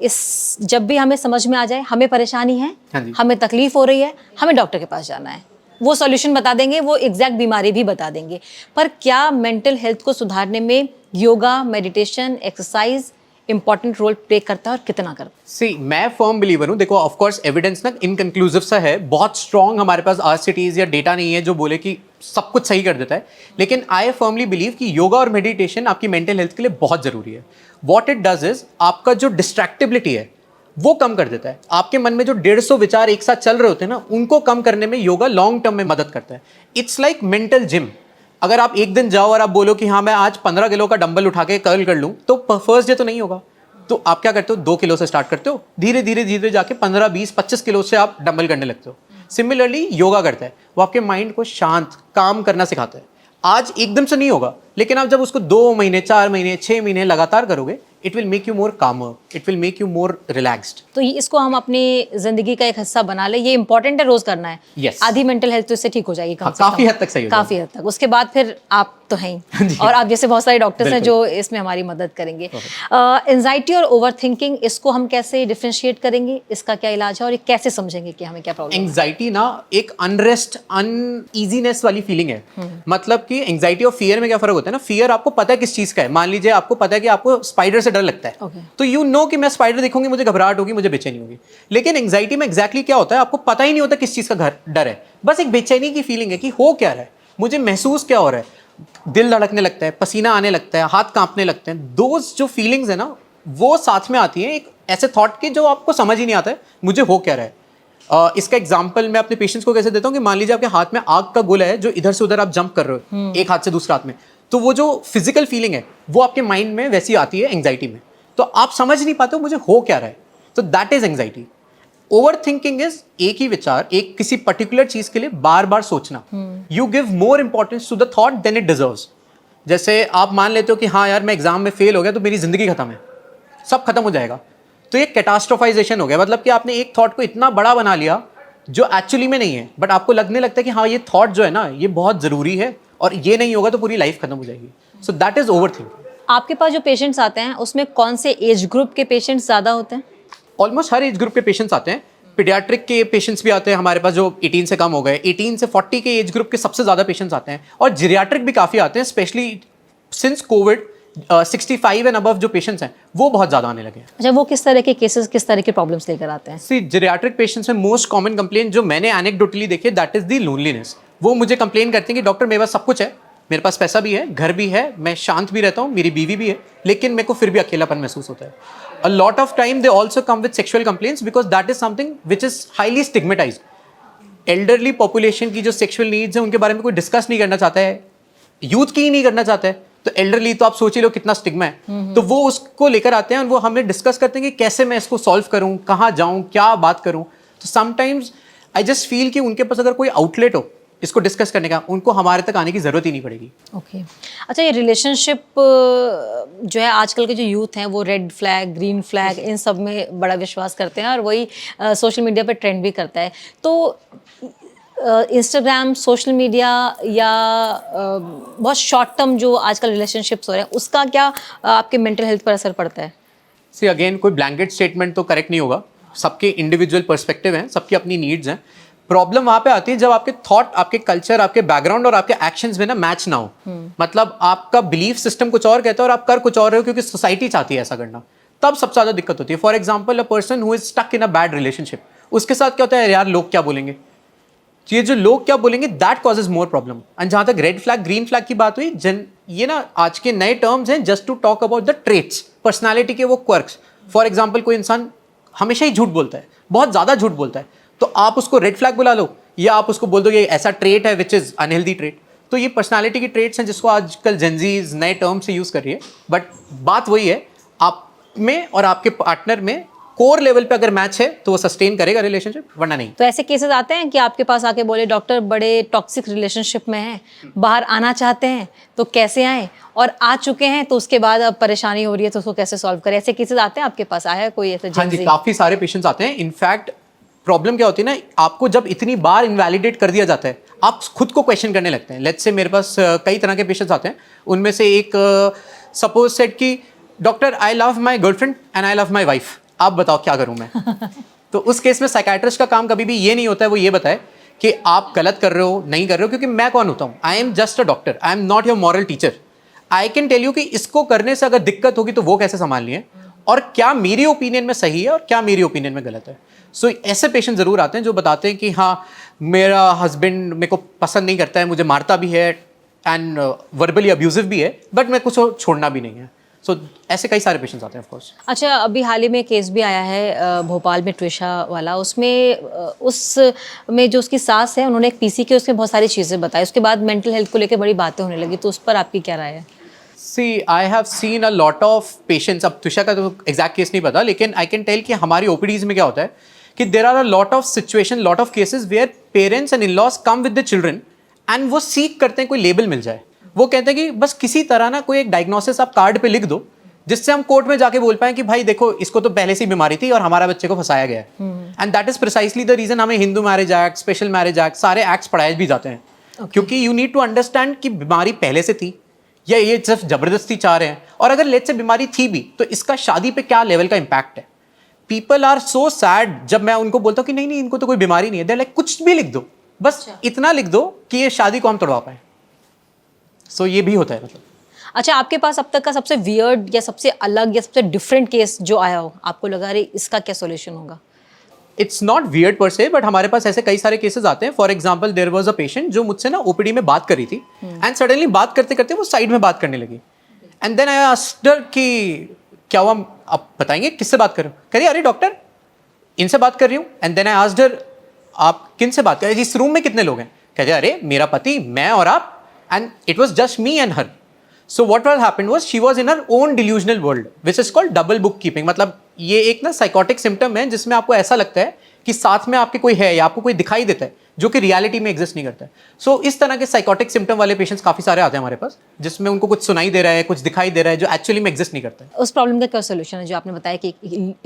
इस जब भी हमें समझ में आ जाए हमें परेशानी है, हाँ जी. हमें तकलीफ हो रही है, हमें डॉक्टर के पास जाना है, वो सॉल्यूशन बता देंगे, वो एग्जैक्ट बीमारी भी बता देंगे. पर क्या मेंटल हेल्थ को सुधारने में yoga, meditation, exercise important role play करता है और कितना करता है? सी मैं फर्म बिलीवर हूँ, देखो ऑफ कोर्स एविडेंस ना इनकंक्लूसिव सा है, बहुत स्ट्रॉन्ग हमारे पास आरसीटीज या डेटा नहीं है जो बोले कि सब कुछ सही कर देता है, लेकिन आई फर्मली बिलीव कि योगा और मेडिटेशन आपकी मेंटल हेल्थ के लिए बहुत ज़रूरी है। वॉट इट डज इज आपका जो डिस्ट्रैक्टिबिलिटी है वो कम कर देता है। आपके मन में जो 150 विचार एक साथ चल रहे होते हैं ना, उनको कम करने में योगा लॉन्ग टर्म में मदद करता है। It's like mental gym. अगर आप एक दिन जाओ और आप बोलो कि हाँ मैं आज 15 किलो का डंबल उठा के कर्ल कर लूँ, तो फर्स्ट डे तो नहीं होगा। तो आप क्या करते हो, 2 किलो से स्टार्ट करते हो, धीरे धीरे धीरे जाके 15, 20, 25 किलो से आप डंबल करने लगते हो। सिमिलरली योगा करता है, वो आपके माइंड को शांत काम करना सिखाता है। आज एकदम से नहीं होगा, लेकिन आप जब उसको 2 महीने, 4 महीने, 6 महीने लगातार करोगे, it will make you more calmer, it will make you more relaxed. तो इसको हम अपनी जिंदगी का एक हिस्सा बना ले, ये इंपॉर्टेंट है, रोज करना है। Yes. आधी मेंटल हेल्थ तो इससे ठीक हो जाएगी कम से काफी कम। हद तक सही हो काफी हद तक। उसके बाद फिर आप तो हैं ही, और आप जैसे बहुत सारे डॉक्टर्स हैं जो इसमें हमारी मदद करेंगे। एंजाइटी और ओवर थिंकिंग, इसको हम कैसे डिफरेंशिएट करेंगे, इसका क्या इलाज है और ये कैसे समझेंगे कि हमें क्या प्रॉब्लम है? एंजाइटी ना एक अनरेस्ट, अनईजीनेस वाली फीलिंग है। मतलब कि एंजाइटी और फियर में क्या फर्क होता है ना, फियर आपको पता है किस चीज का है। मान लीजिए आपको पता है कि आपको स्पाइडर से डर लगता है, Okay. तो यू नो कि मैं स्पाइडर देखूंगी मुझे घबराहट होगी, मुझे बेचैनी होगी। लेकिन एंजाइटी में एग्जैक्टली क्या होता है, आपको पता ही नहीं होता किस चीज का डर है, बस एक बेचैनी की फीलिंग है कि हो क्या रहा है, मुझे महसूस क्या हो रहा है, दिल धड़कने लगता है, पसीना आने लगता है, हाथ कांपने लगते हैं। दोज जो फीलिंग्स है ना, वो साथ में आती हैं एक ऐसे थॉट के जो आपको समझ ही नहीं आता है मुझे हो क्या रहा है। इसका एग्जाम्पल मैं अपने पेशेंट्स को कैसे देता हूँ कि मान लीजिए आपके हाथ में आग का गोला है जो इधर से उधर आप जंप कर रहे हो एक हाथ से दूसरे हाथ में, तो वो जो फिजिकल फीलिंग है वो आपके माइंड में वैसी आती है एंग्जाइटी में, तो आप समझ नहीं पाते हो मुझे हो क्या रहा है, तो that is anxiety. Over thinking is एक ही विचार एक किसी पर्टिकुलर चीज के लिए बार बार सोचना। You give more importance to the thought than it deserves. जैसे आप मान लेते हो कि हाँ यार मैं एग्जाम में फेल हो गया तो मेरी जिंदगी खत्म है, सब खत्म हो जाएगा, तो ये कैटास्ट्रोफाइजेशन हो गया। मतलब कि आपने एक थॉट को इतना बड़ा बना लिया जो एक्चुअली में नहीं है, बट आपको लगने लगता है कि हाँ ये थॉट जो है ना ये बहुत ज़रूरी है और ये नहीं होगा तो पूरी लाइफ खत्म हो जाएगी। सो दैट इज ओवर थिंकिंग। आपके पास जो पेशेंट्स आते हैं उसमें कौन से एज ग्रुप के पेशेंट्स ज़्यादा होते हैं? ऑलमोस्ट हर एज ग्रुप के पेशेंट्स आते हैं। पीडियाट्रिक के पेशेंट्स भी आते हैं हमारे पास जो 18 से कम हो गए, 18 से 40 के एज ग्रुप के सबसे ज़्यादा पेशेंट्स आते हैं, और जीरियाट्रिक भी काफ़ी आते हैं, specially since Covid 65 and above जो पेशेंट्स हैं वो बहुत ज़्यादा आने लगे हैं। अच्छा, वो किस तरह के केसेस, किस तरह के प्रॉब्लम्स लेकर आते हैं? सी जीरियाट्रिक पेशेंट्स में मोस्ट कॉमन कंप्लेंट जो मैंने एनेक्डोटली देखी दैट इज द लोनलीनेस। वो मुझे कंप्लेन करते हैं कि डॉक्टर मेरे पास सब कुछ है, मेरे पास पैसा भी है, घर भी है, मैं शांत भी रहता हूँ, मेरी बीवी भी है, लेकिन मेरे को फिर भी अकेलापन महसूस होता है। A lot of time they also come with sexual complaints because that is something which is highly stigmatised. Elderly population की जो सेक्शुअल नीड्स हैं उनके बारे में कोई डिस्कस नहीं करना चाहता है, यूथ की ही नहीं करना चाहता है, तो एल्डरली तो आप सोच ही लो कितना स्टिग्मा है। तो वो उसको लेकर आते हैं और वो हमें डिस्कस करते हैं कि कैसे मैं इसको सॉल्व करूं, कहाँ जाऊं, क्या बात करूं। तो समटाइम्स आई जस्ट फील कि उनके पास अगर कोई आउटलेट हो इसको डिस्कस करने का, उनको हमारे तक आने की ज़रूरत ही नहीं पड़ेगी। ओके अच्छा, ये रिलेशनशिप जो है आजकल के जो यूथ हैं वो रेड फ्लैग, ग्रीन फ्लैग, इन सब में बड़ा विश्वास करते हैं और वही सोशल मीडिया पे ट्रेंड भी करता है। तो इंस्टाग्राम, सोशल मीडिया या बहुत शॉर्ट टर्म जो आजकल रिलेशनशिप्स हो रहे हैं उसका क्या आपके मेंटल हेल्थ पर असर पड़ता है? सी अगेन कोई ब्लैंकेट स्टेटमेंट तो करेक्ट नहीं होगा, सबके इंडिविजुअल पर्सपेक्टिव हैं, सबकी अपनी नीड्स हैं। प्रॉब्लम वहाँ पे आती है जब आपके थॉट, आपके कल्चर, आपके बैकग्राउंड और आपके एक्शंस में ना मैच ना हो। मतलब आपका बिलीफ सिस्टम कुछ और कहता है और आप कर कुछ और रहे हो क्योंकि सोसाइटी चाहती है ऐसा करना, तब सबसे ज़्यादा दिक्कत होती है। For example a person who is stuck in a bad relationship, उसके साथ क्या होता है, यार लोग क्या बोलेंगे, ये जो लोग क्या बोलेंगे that causes more problem. And जहाँ तक रेड फ्लैग, ग्रीन फ्लैग की बात हुई, ये ना आज के नए टर्म्स हैं just to talk about the traits, personality के वो क्वर्क्स। फॉर एग्जाम्पल कोई इंसान हमेशा ही झूठ बोलता है, बहुत ज़्यादा झूठ बोलता है, तो आप उसको रेड फ्लैग बुला लो या आप उसको बोल दो ये ऐसा ट्रेट है विच इज़ अनहेल्दी ट्रेट। तो ये पर्सनैलिटी की ट्रेट्स हैं जिसको आजकल जेनजीज नए टर्म से यूज़ कर रही है, बट बात वही है, आप में और आपके पार्टनर में कोर लेवल पे अगर मैच है तो वो सस्टेन करेगा रिलेशनशिप, वरना नहीं। तो ऐसे केसेस आते हैं कि आपके पास आके बोले डॉक्टर बड़े टॉक्सिक रिलेशनशिप में हैं, बाहर आना चाहते हैं तो कैसे आए, और आ चुके हैं तो उसके बाद अब परेशानी हो रही है तो उसको कैसे सॉल्व करें? ऐसे केसेस आते हैं आपके पास? आया है कोई ऐसे? हाँ जी, काफ़ी सारे पेशेंट्स आते हैं। इनफैक्ट प्रॉब्लम क्या होती है ना, आपको जब इतनी बार इनवैलिडेट कर दिया जाता है आप खुद को क्वेश्चन करने लगते हैं। लेट्स से मेरे पास कई तरह के पेशेंट्स आते हैं, उनमें से एक सपोज सेट कि doctor I love my girlfriend and I love my wife, आप बताओ क्या करूं मैं। तो उस केस में साइकाइट्रिस्ट का काम कभी भी ये नहीं होता है वो ये बताए कि आप गलत कर रहे हो, नहीं कर रहे हो, क्योंकि मैं कौन होता हूँ, I am just a doctor, I am not your moral teacher. I can tell you कि इसको करने से अगर दिक्कत होगी तो वो कैसे संभालनी है, और क्या मेरी ओपिनियन में सही है और क्या मेरी ओपिनियन में गलत है. सो ऐसे पेशेंट ज़रूर आते हैं जो बताते हैं कि हाँ मेरा हस्बैंड मेरे को पसंद नहीं करता है, मुझे मारता भी है एंड वर्बली अब्यूजिव भी है, बट मैं कुछ छोड़ना भी नहीं है. सो ऐसे कई सारे पेशेंट्स आते हैं ऑफ कोर्स. अच्छा, अभी हाल ही में केस भी आया है भोपाल में ट्विशा वाला, उसमें उस में जो उसकी सास है उन्होंने एक पीसी की उसमें बहुत सारी चीज़ें बताई, उसके बाद मेंटल हेल्थ को लेकर बड़ी बातें होने लगी, तो उस पर आपकी क्या राय है? See I have seen a lot of patients. अब तुषा का तो एग्जैक्ट केस नहीं पता, लेकिन आई कैन टेल कि हमारी ओपीडीज में क्या होता है कि there are a lot of situation, lot of cases where parents and in laws come with the children एंड वो सीख करते हैं कोई लेबल मिल जाए. वो कहते हैं कि बस किसी तरह ना कोई एक डायग्नोसिस आप कार्ड पे लिख दो जिससे हम कोर्ट में जाके बोल पाएं कि भाई देखो इसको तो पहले से ही बीमारी थी और हमारा बच्चे को फंसाया गया है. And that is precisely the reason हमें Hindu marriage act, special marriage act, सारे एक्ट्स पढ़ाए भी जाते हैं. क्योंकि यू नीड टू अंडरस्टैंड कि बीमारी पहले से थी या ये सिर्फ जबरदस्ती चाह रहे हैं, और अगर लेट से बीमारी थी भी तो इसका शादी पे क्या लेवल का इंपैक्ट है. पीपल आर सो सैड जब मैं उनको बोलता हूँ कि नहीं इनको तो कोई बीमारी नहीं है. दे लाइक कुछ भी लिख दो, बस इतना लिख दो कि ये शादी को हम तोड़वा पाए. सो ये भी होता है. मतलब अच्छा, आपके पास अब तक का सबसे वियर्ड या सबसे अलग या सबसे डिफरेंट केस जो आया हो, आपको लगा अरे इसका क्या सॉल्यूशन होगा? इट्स नॉट वियर्ड पर से, बट हमारे पास ऐसे कई सारे केसेस आते हैं. For example there was a patient जो मुझसे ना ओपीडी में बात कर रही थी एंड सडनली बात करते करते वो साइड में बात करने लगी. And then I asked her कि क्या हुआ, आप बताएंगे किससे बात कर रहे हो? कह रही अरे डॉक्टर इनसे बात कर रही हूँ. And then I asked her आप किन से बात कर रहे हैं, इस रूम में कितने लोग हैं? कहते अरे मेरा पति, मैं और आप, and it was just me and her. So what had happened was she was in her own delusional world, which is called double bookkeeping. मतलब ये एक ना साइकोटिक सिम्टम है जिसमें आपको ऐसा लगता है कि साथ में आपके कोई है या आपको कोई दिखाई देता है जो कि रियलिटी में एग्जिस्ट नहीं करता है. सो इस तरह के साइकोटिक सिम्टम वाले पेशेंट्स काफी सारे आते हैं हमारे पास, जिसमें उनको कुछ सुनाई दे रहा है, कुछ दिखाई दे रहा है जो एक्चुअली में एग्जिस्ट नहीं करता है. उस प्रॉब्लम का क्या सोल्यूशन है जो आपने बताया कि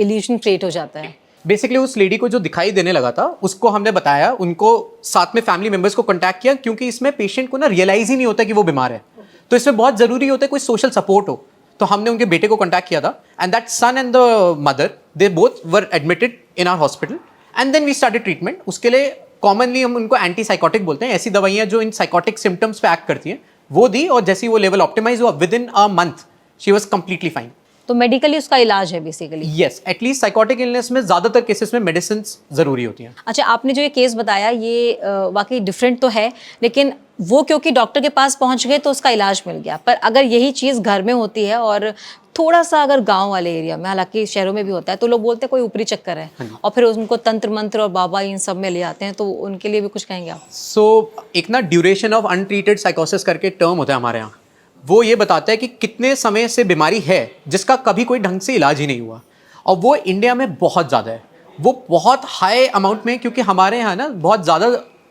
इल्यूजन क्रिएट हो जाता है? बेसिकली उस लेडी को जो दिखाई देने लगा था उसको हमने बताया, उनको साथ में फैमिली मेंबर्स को कॉन्टैक्ट किया, क्योंकि इसमें पेशेंट को ना रियलाइज ही नहीं होता कि वो बीमार है. तो इसमें बहुत जरूरी होता है कोई सोशल सपोर्ट हो. तो हमने उनके बेटे को कॉन्टैक्ट किया था and that son and the mother they both were admitted in our hospital and then we started treatment. उसके लिए कॉमनली हम उनको एंटी साइकोटिक बोलते हैं, ऐसी दवाइयाँ जो इन साइकोटिक सिम्टम्स पे एक्ट करती हैं वो दी, और जैसे ही वो लेवल ऑप्टिमाइज हुआ with in a month she was completely fine. तो मेडिकली उसका इलाज है basically? Yes, at least psychotic illness में ज़्यादातर केसेस में मेडिसिन ज़रूरी होती हैं. अच्छा, आपने जो ये केस बताया ये वाकई डिफरेंट तो है, लेकिन वो क्योंकि डॉक्टर के पास पहुंच गए तो उसका इलाज मिल गया. पर अगर यही चीज़ घर में होती है और थोड़ा सा अगर गांव वाले एरिया में, हालांकि शहरों में भी होता है, तो लोग बोलते हैं कोई ऊपरी चक्कर है और फिर उनको तंत्र मंत्र और बाबा इन सब में ले आते हैं, तो उनके लिए भी कुछ कहेंगे आप? सो एक ना ड्यूरेशन ऑफ अनट्रीटेड साइकोसिस करके टर्म होता है हमारे यहाँ. वो ये बताता है कि कितने समय से बीमारी है जिसका कभी कोई ढंग से इलाज ही नहीं हुआ, और वो इंडिया में बहुत ज़्यादा है. वो बहुत हाई अमाउंट में, क्योंकि हमारे यहाँ ना बहुत ज़्यादा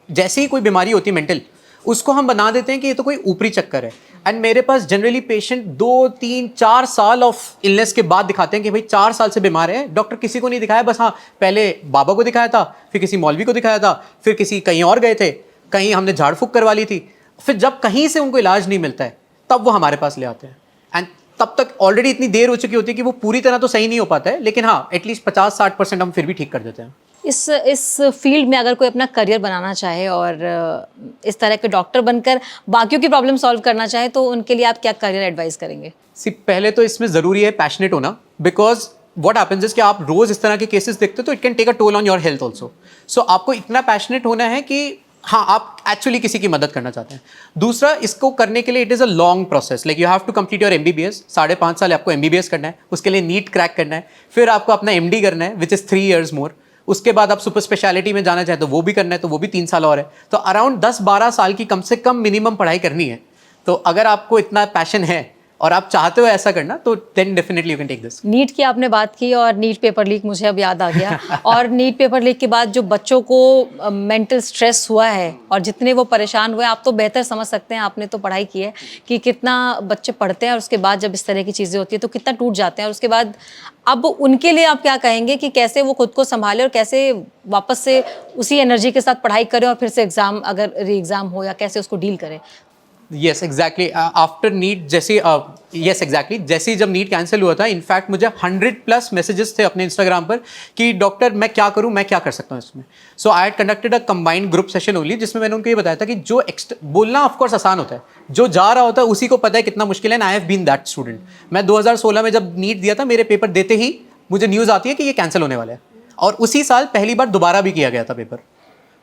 जैसे ही कोई बीमारी होती है मेंटल, उसको हम बना देते हैं कि ये तो कोई ऊपरी चक्कर है. एंड मेरे पास जनरली पेशेंट 2, 3, 4 साल ऑफ इलनेस के बाद दिखाते हैं कि भाई 4 साल से बीमार है, डॉक्टर किसी को नहीं दिखाया, बस हाँ पहले बाबा को दिखाया था, फिर किसी मौलवी को दिखाया था, फिर किसी कहीं और गए थे, कहीं हमने झाड़ फूक करवा ली थी, फिर जब कहीं से उनको इलाज नहीं मिलता है तब वो हमारे पास ले आते हैं. एंड तब तक ऑलरेडी इतनी देर हो चुकी होती है कि वो पूरी तरह तो सही नहीं हो पाता है, लेकिन हाँ एटलीस्ट 50-60% हम फिर भी ठीक कर देते हैं. इस फील्ड में अगर कोई अपना करियर बनाना चाहे और इस तरह के डॉक्टर बनकर बाकियों की प्रॉब्लम सॉल्व करना चाहे, तो उनके लिए आप क्या करियर एडवाइस करेंगे? पहले तो इसमें ज़रूरी है पैशनेट होना, बिकॉज व्हाट हैपेंस इज कि आप रोज़ इस तरह के केसेस देखते हो तो it can take a toll on your health also. So आपको इतना पैशनेट होना है कि हाँ आप एक्चुअली किसी की मदद करना चाहते हैं. दूसरा, इसको करने के लिए it is a long process. Like you have to complete your MBBS. 5.5 साल आपको MBBS करना है, उसके लिए नीट क्रैक करना है, फिर आपको अपना MD करना है विच इज़ 3 years मोर. उसके बाद आप सुपर स्पेशलिटी में जाना चाहें तो वो भी करना है, तो वो भी 3 साल और है. तो अराउंड 10-12 साल की कम से कम मिनिमम पढ़ाई करनी है. तो अगर आपको इतना पैशन है और आप चाहते हो ऐसा करना, तो then definitely you can take this. NEET की आपने बात की और नीट पेपर लीक मुझे अब याद आ गया. और नीट पेपर लीक के बाद जो बच्चों को मेंटल स्ट्रेस हुआ है और जितने वो परेशान हुए, आप तो बेहतर समझ सकते हैं, आपने तो पढ़ाई की है, कि कितना बच्चे पढ़ते हैं और उसके बाद जब इस तरह की चीज़ें होती है तो कितना टूट जाते हैं. और उसके बाद अब उनके लिए आप क्या कहेंगे कि कैसे वो खुद को संभाले और कैसे वापस से उसी एनर्जी के साथ पढ़ाई करें और फिर से एग्ज़ाम, अगर री एग्ज़ाम हो, या कैसे उसको डील करें? यस एग्जैक्टली आफ्टर नीट जैसे यस एग्जैक्टली जैसे ही जब नीट कैंसिल हुआ था, इनफैक्ट मुझे 100+ मैसेजेस थे अपने इंस्टाग्राम पर कि डॉक्टर मैं क्या करूं, मैं क्या कर सकता हूं इसमें. So I had conducted a combined group session only, जिसमें मैंने उनको ये बताया था कि जो बोलना ऑफकोर्स आसान होता है, जो जा रहा होता है उसी को पता है कितना मुश्किल है. And I have been that student. मैं 2016 में जब नीट दिया था, मेरे पेपर देते ही मुझे न्यूज़ आती है कि ये कैंसिल होने वाला है, और उसी साल पहली बार दोबारा भी किया गया था paper.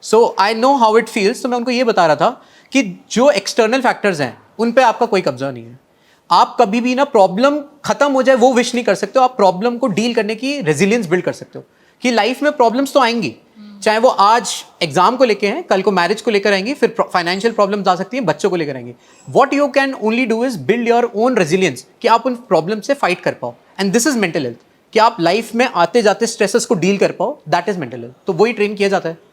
So I know how it feels. तो मैं उनको ये बता रहा था कि जो एक्सटर्नल फैक्टर्स हैं उन पे आपका कोई कब्जा नहीं है. आप कभी भी ना प्रॉब्लम खत्म हो जाए वो विश नहीं कर सकते हो, आप प्रॉब्लम को डील करने की रेजिलियंस बिल्ड कर सकते हो. कि लाइफ में प्रॉब्लम्स तो आएंगी, चाहे वो आज एग्जाम को लेकर हैं, कल को मैरिज को लेकर आएंगी, फिर फाइनेंशियल प्रॉब्लम्स आ सकती हैं, बच्चों को लेकर आएंगी. What you can only do is build your own resilience, कि आप उन प्रॉब्लम से फाइट कर पाओ. And this is mental health, कि आप लाइफ में आते जाते स्ट्रेसेस को डील कर पाओ. That is mental health. तो वही ट्रेन किया जाता है.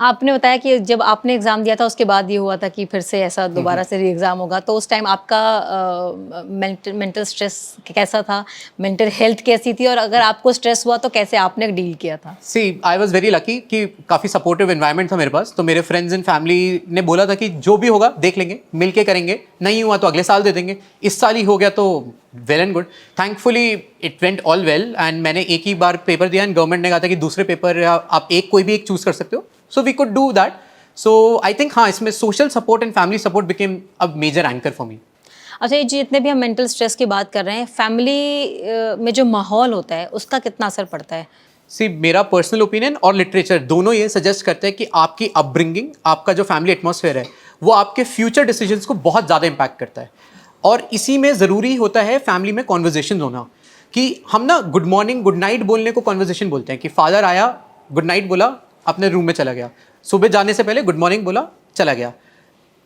आपने बताया कि जब आपने एग्ज़ाम दिया था उसके बाद ये हुआ था कि फिर से ऐसा दोबारा से री एग्ज़ाम होगा, तो उस टाइम आपका मेंटल स्ट्रेस कैसा था, मेंटल हेल्थ कैसी थी, और अगर आपको स्ट्रेस हुआ तो कैसे आपने डील किया था? सी आई वॉज वेरी लकी कि काफ़ी सपोर्टिव एनवायरनमेंट था मेरे पास. तो मेरे फ्रेंड्स एंड फैमिली ने बोला था कि जो भी होगा देख लेंगे, मिल के करेंगे, नहीं हुआ तो अगले साल दे देंगे, इस साल ही हो गया तो well and good. Thankfully it went all well. And मैंने एक ही बार पेपर दिया, एंड गवर्नमेंट ने कहा था कि दूसरे पेपर आप कोई भी एक चूज़ कर सकते हो. So we could do that. So I think हाँ, इसमें social support and family support became a major anchor for me. अच्छा, ये जितने भी हम मेंटल स्ट्रेस की बात कर रहे हैं, फैमिली में जो माहौल होता है उसका कितना असर पड़ता है? सी मेरा पर्सनल ओपिनियन और लिटरेचर दोनों ये सजेस्ट करते हैं कि आपकी अपब्रिंगिंग, आपका जो फैमिली एटमॉस्फेयर है, वो आपके फ्यूचर डिसीजंस को बहुत ज़्यादा इम्पैक्ट करता है. और इसी में ज़रूरी होता है फैमिली में कॉन्वर्जेशन होना. कि हम ना गुड मॉर्निंग गुड नाइट बोलने को कॉन्वर्जेशन बोलते हैं, कि फादर आया, गुड नाइट बोला, अपने रूम में चला गया, सुबह जाने से पहले गुड मॉर्निंग बोला, चला गया,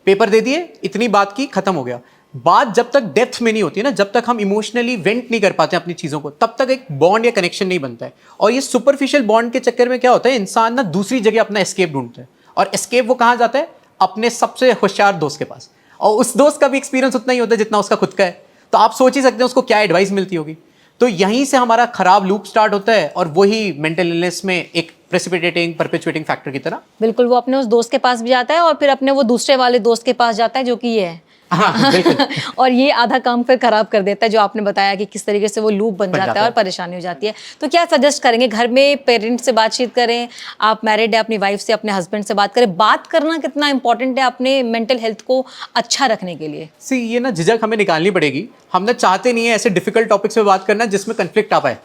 पेपर दे दिए, इतनी बात की, खत्म हो गया. बात जब तक डेप्थ में नहीं होती है ना, जब तक हम इमोशनली वेंट नहीं कर पाते अपनी चीज़ों को, तब तक एक बॉन्ड या कनेक्शन नहीं बनता है. और ये सुपरफिशियल बॉन्ड के चक्कर में क्या होता है, इंसान ना दूसरी जगह अपना एस्केप ढूंढता है. और एस्केप वो कहाँ जाता है? अपने सबसे होशियार दोस्त के पास. और उस दोस्त का भी एक्सपीरियंस उतना ही होता है जितना उसका खुद का है. तो आप सोच ही सकते हैं उसको क्या एडवाइस मिलती होगी. तो यहीं से हमारा खराब लूप स्टार्ट होता है, और वही मेंटल इलनेस में एक प्रेसिपिटेटिंग परपेचुएटिंग फैक्टर की तरह. बिल्कुल, वो अपने उस दोस्त के पास भी जाता है और फिर अपने वो दूसरे वाले दोस्त के पास जाता है जो कि ये है. हाँ, बिल्कुल. और ये आधा काम फिर खराब कर देता है, जो आपने बताया कि किस तरीके से वो लूप बन जाता है और परेशानी हो जाती है. तो क्या सजेस्ट करेंगे, घर में पेरेंट्स से बातचीत करें, आप मैरिड है, अपनी वाइफ से, अपने हस्बैंड से बात करें, बात करना कितना इंपॉर्टेंट है अपने मेंटल हेल्थ को अच्छा रखने के लिए? सी ये ना झिझक हमें निकालनी पड़ेगी. हम ना चाहते नहीं है ऐसे डिफिकल्ट टॉपिक्स पे बात करना जिसमें कंफ्लिक्ट आ पाए.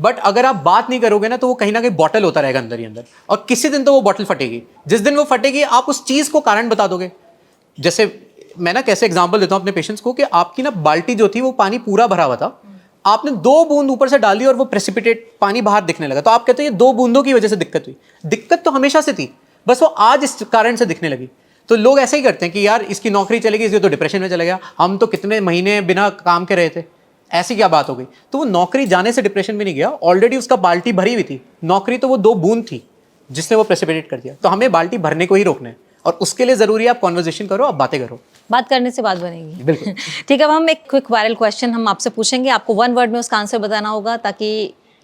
बट अगर आप बात नहीं करोगे ना, तो वो कहीं ना कहीं बॉटल होता रहेगा अंदर ही अंदर, और किसी दिन तो वो बॉटल फटेगी. जिस दिन वो फटेगी, आप उस चीज़ को कारण बता दोगे. जैसे मैं ना कैसे एग्जांपल देता हूँ अपने पेशेंट्स को, कि आपकी ना बाल्टी जो थी वो पानी पूरा भरा हुआ था, आपने 2 बूंद ऊपर से डाल दी और वो प्रेसिपिटेट पानी बाहर दिखने लगा. तो आप कहते हैं ये 2 बूंदों की वजह से दिक्कत हुई. दिक्कत तो हमेशा से थी, बस वो आज इस कारण से दिखने लगी. तो लोग ऐसे ही करते हैं कि यार इसकी नौकरी चलेगी, इसलिए तो डिप्रेशन में चला गया, हम तो कितने महीने बिना काम के रहे थे, ऐसी क्या बात हो गई. तो वो नौकरी जाने से डिप्रेशन में नहीं गया, ऑलरेडी उसका बाल्टी भरी हुई थी. नौकरी तो वो 2 बूंद थी जिसने वो प्रेसिपिटेट कर दिया. तो हमें बाल्टी भरने को ही रोकना है, और उसके लिए जरूरी है आप कॉन्वर्जेशन करो, आप बातें करो. बात करने से बात बनेगी. बिल्कुल. ठीक है, अब हम एक क्विक वायरल क्वेश्चन हम आपसे पूछेंगे, आपको 1 वर्ड में उसका आंसर बताना होगा ताकि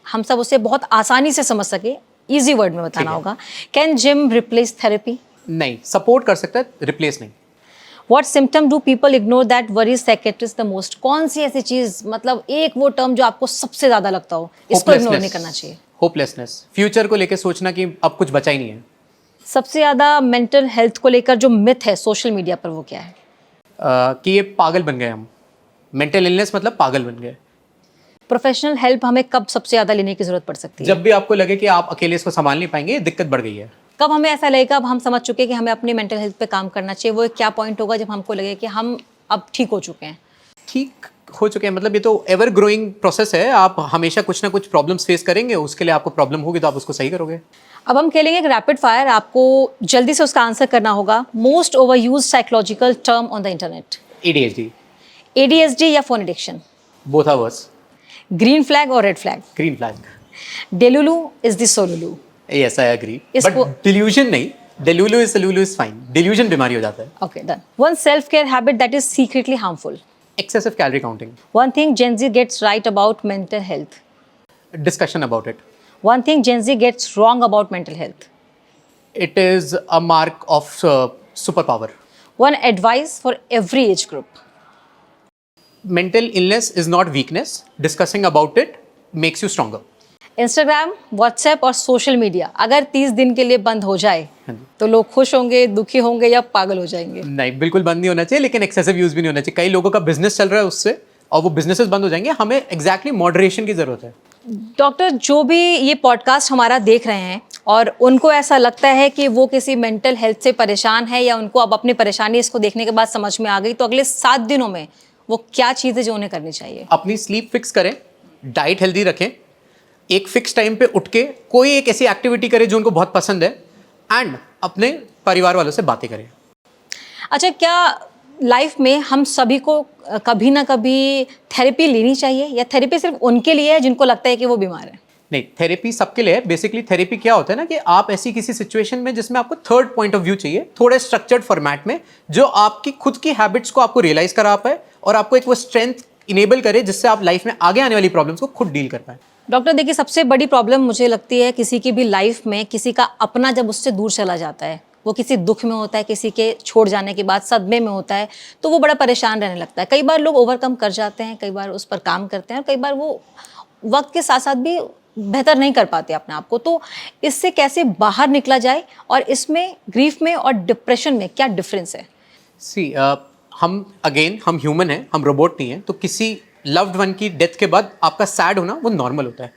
हम सब उसे बहुत आसानी से समझ सके. इजी वर्ड में बताना होगा. Can gym replace therapy? नहीं, सपोर्ट कर सकता है, रिप्लेस नहीं. What symptom do people ignore that worries psychiatrist the most? कौन सी ऐसी चीज, मतलब एक वो टर्म जो आपको सबसे ज्यादा लगता हो इसको इग्नोर नहीं करना चाहिए? होपलेसनेस. फ्यूचर को लेकर सोचना कि अब कुछ बचा ही नहीं है. सबसे ज्यादा मेंटल हेल्थ को लेकर जो मिथ है सोशल मीडिया पर, वो क्या है? कि ये पागल बन गए हम. मेंटल इलनेस मतलब पागल बन गए. प्रोफेशनल हेल्प हमें कब सबसे ज्यादा लेने की जरूरत पड़ सकती है? जब भी आपको लगे कि आप अकेले इसको संभाल नहीं पाएंगे, दिक्कत बढ़ गई है. कब हमें ऐसा लगेगा, अब हम समझ चुके हैं कि हमें अपनी मेंटल हेल्थ पे काम करना चाहिए? वो एक क्या पॉइंट होगा जब हमको लगे कि हम अब ठीक हो चुके हैं? ठीक हो चुके हैं मतलब ये तो एवर ग्रोइंग प्रोसेस है. आप हमेशा कुछ ना कुछ प्रॉब्लम्स फेस करेंगे, उसके लिए आपको प्रॉब्लम होगी तो आप उसको सही करोगे. अब हम खेलेंगे एक रैपिड फायर, आपको जल्दी से उसका आंसर करना होगा. Most over use psychological term on the internet? ADHD. ADHD या phone addiction? Both are worse. Green flag और red flag? Green flag. Delulu is the solulu? Yes I agree. इसको- but delusion नहीं. Delulu is fine. Delusion बीमारी हो जाता है. Okay, done. One self care habit that is secretly harmful? Excessive calorie counting. One thing Gen Z gets right about mental health? Discussion about it. One thing Gen Z gets wrong about mental health? It is a mark of superpower. One advice for every age group. Mental illness is not weakness. Discussing about it makes you stronger. Instagram, WhatsApp और social media अगर 30 दिन के लिए बंद हो जाए तो लोग खुश होंगे, दुखी होंगे या पागल हो जाएंगे? नहीं, बिल्कुल बंद नहीं होना चाहिए, लेकिन एक्सेसिव यूज भी नहीं होना चाहिए. कई लोगों का बिजनेस चल रहा है उससे, और वो बिजनेसेस बंद हो जाएंगे. हमें एग्जैक्टली मॉडरेशन की जरूरत है. डॉक्टर, जो भी ये पॉडकास्ट हमारा देख रहे हैं और उनको ऐसा लगता है कि वो किसी मेंटल हेल्थ से परेशान है या उनको अब अपनी परेशानी इसको देखने के बाद समझ में आ गई, तो अगले 7 दिनों में वो क्या चीज़ें जो उन्हें करनी चाहिए? अपनी स्लीप फिक्स करें, डाइट हेल्दी रखें, एक फिक्स टाइम पे उठ के कोई एक ऐसी एक्टिविटी करें जो उनको बहुत पसंद है, एंड अपने परिवार वालों से बातें करें. अच्छा, क्या लाइफ में हम सभी को कभी ना कभी थेरेपी लेनी चाहिए या थेरेपी सिर्फ उनके लिए है जिनको लगता है कि वो बीमार है? नहीं, थेरेपी सबके लिए है. बेसिकली थेरेपी क्या होता है ना, कि आप ऐसी किसी सिचुएशन में जिसमें आपको थर्ड पॉइंट ऑफ व्यू चाहिए, थोड़े स्ट्रक्चर्ड फॉर्मेट में, जो आपकी खुद की हैबिट्स को आपको रियलाइज करा पाए और आपको एक वो स्ट्रेंथ इनेबल करे जिससे आप लाइफ में आगे आने वाली प्रॉब्लम्स को खुद डील कर पाए. डॉक्टर, देखिए, सबसे बड़ी प्रॉब्लम मुझे लगती है किसी की भी लाइफ में किसी का अपना जब उससे दूर चला जाता है, वो किसी दुख में होता है, किसी के छोड़ जाने के बाद सदमे में होता है, तो वो बड़ा परेशान रहने लगता है. कई बार लोग ओवरकम कर जाते हैं, कई बार उस पर काम करते हैं और कई बार वो वक्त के साथ साथ भी बेहतर नहीं कर पाते अपने आप को. तो इससे कैसे बाहर निकला जाए और इसमें ग्रीफ में और डिप्रेशन में क्या डिफरेंस है? हम ह्यूमन हैं, हम रोबोट नहीं हैं. तो किसी लव्ड वन की डेथ के बाद आपका सैड होना वो नॉर्मल होता है.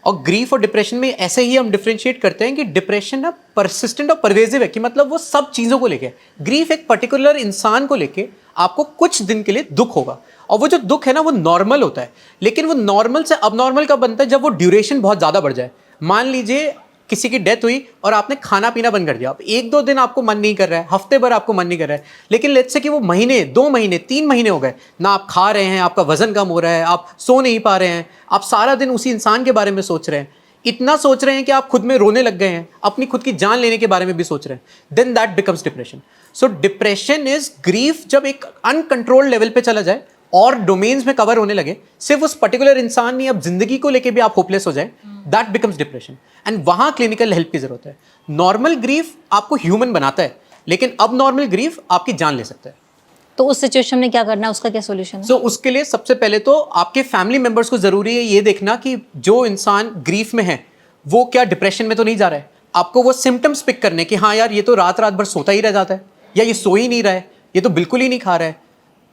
और ग्रीफ और डिप्रेशन में ऐसे ही हम डिफरेंशिएट करते हैं कि डिप्रेशन ना परसिस्टेंट और परवेजिव है, कि मतलब वो सब चीज़ों को लेके. ग्रीफ एक पर्टिकुलर इंसान को लेके आपको कुछ दिन के लिए दुख होगा, और वो जो दुख है ना वो नॉर्मल होता है. लेकिन वो नॉर्मल से अबनॉर्मल कब बनता है? जब वो ड्यूरेशन बहुत ज़्यादा बढ़ जाए. मान लीजिए किसी की डेथ हुई और आपने खाना पीना बंद कर दिया. अब 1-2 दिन आपको मन नहीं कर रहा है, हफ्ते भर आपको मन नहीं कर रहा है, लेकिन लेट्स से कि वो महीने, 2 महीने, 3 महीने हो गए ना, आप खा रहे हैं, आपका वजन कम हो रहा है, आप सो नहीं पा रहे हैं, आप सारा दिन उसी इंसान के बारे में सोच रहे हैं, इतना सोच रहे हैं कि आप खुद में रोने लग गए हैं, अपनी खुद की जान लेने के बारे में भी सोच रहे हैं, then that becomes depression. So depression is grief जब एक अनकंट्रोल्ड लेवल पे चला जाए और डोमेन्स में कवर होने लगे, सिर्फ उस पर्टिकुलर इंसान नहीं, अब जिंदगी को लेके भी आप होपलेस हो जाए, दैट बिकम्स डिप्रेशन. एंड वहां क्लिनिकल हेल्प की जरूरत है. नॉर्मल ग्रीफ आपको ह्यूमन बनाता है, लेकिन अब नॉर्मल ग्रीफ आपकी जान ले सकता है. तो उस सिचुएशन में क्या करना है, उसका क्या सोल्यूशन है? सो उसके लिए सबसे पहले तो आपके फैमिली मेंबर्स को जरूरी है ये देखना कि जो इंसान ग्रीफ में है वो क्या डिप्रेशन में तो नहीं जा रहा है. आपको वो सिम्टम्स पिक करने कि हाँ यार, ये तो रात रात भर सोता ही रह जाता है, या ये सो ही नहीं रहा है, ये तो बिल्कुल ही नहीं खा रहा है,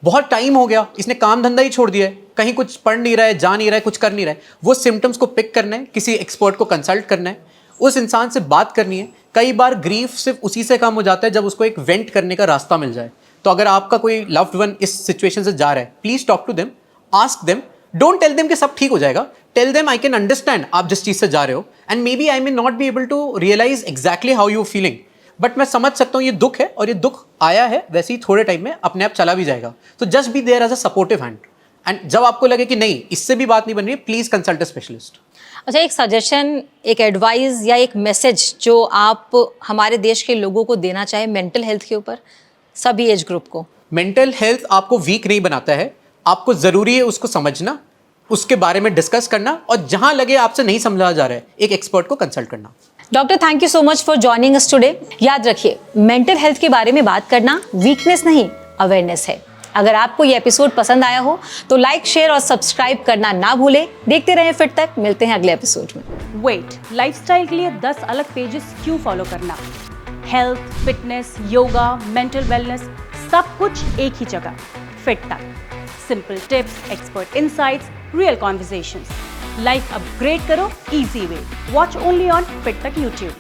बहुत टाइम हो गया, इसने काम धंधा ही छोड़ दिया है, कहीं कुछ पढ़ नहीं रहा है, जा नहीं रहा है, कुछ कर नहीं रहा है. वो सिम्टम्स को पिक करना है, किसी एक्सपर्ट को कंसल्ट करना है, उस इंसान से बात करनी है. कई बार ग्रीफ सिर्फ उसी से कम हो जाता है जब उसको एक वेंट करने का रास्ता मिल जाए. तो अगर आपका कोई लव्ड वन इस सिचुएशन से जा रहा है, please talk to them, ask them. Don't tell them कि सब ठीक हो जाएगा. Tell them I can understand आप जिस चीज से जा रहे हो, and maybe I may not be able to realise exactly how you feeling, but मैं समझ सकता हूँ ये दुख है, और ये दुख आया है, वैसे ही थोड़े टाइम में अपने आप चला भी जाएगा. तो just be there as a supportive hand. And जब आपको लगे कि नहीं, इससे भी बात नहीं बन रही, प्लीज कंसल्ट अ स्पेशलिस्ट. अच्छा, एक सजेशन, एक एडवाइस या एक मैसेज जो आप हमारे देश के लोगों को देना चाहे मेंटल हेल्थ के ऊपर, सभी एज ग्रुप को. मेंटल हेल्थ आपको वीक नहीं बनाता है, आपको जरूरी है उसको समझना, उसके बारे में डिस्कस करना, और जहां लगे आपसे नहीं समझा जा रहा है, एक एक्सपर्ट को कंसल्ट करना. Doctor, thank you so much for joining us today. याद रखिए, मेंटल हेल्थ के बारे में बात करना वीकनेस नहीं, अवेयरनेस है. अगर आपको ये एपिसोड पसंद आया हो तो लाइक, शेयर और सब्सक्राइब करना ना भूलें. देखते रहें फिट तक. मिलते हैं अगले एपिसोड में. वेट, लाइफस्टाइल के लिए 10 अलग पेजेस क्यों फॉलो करना? Health, fitness, yoga, mental wellness, सब कुछ एक ही जगह, fit Tak. Simple tips, expert insights, real conversations. Life upgrade करो easy way. Watch only on fit Tak YouTube.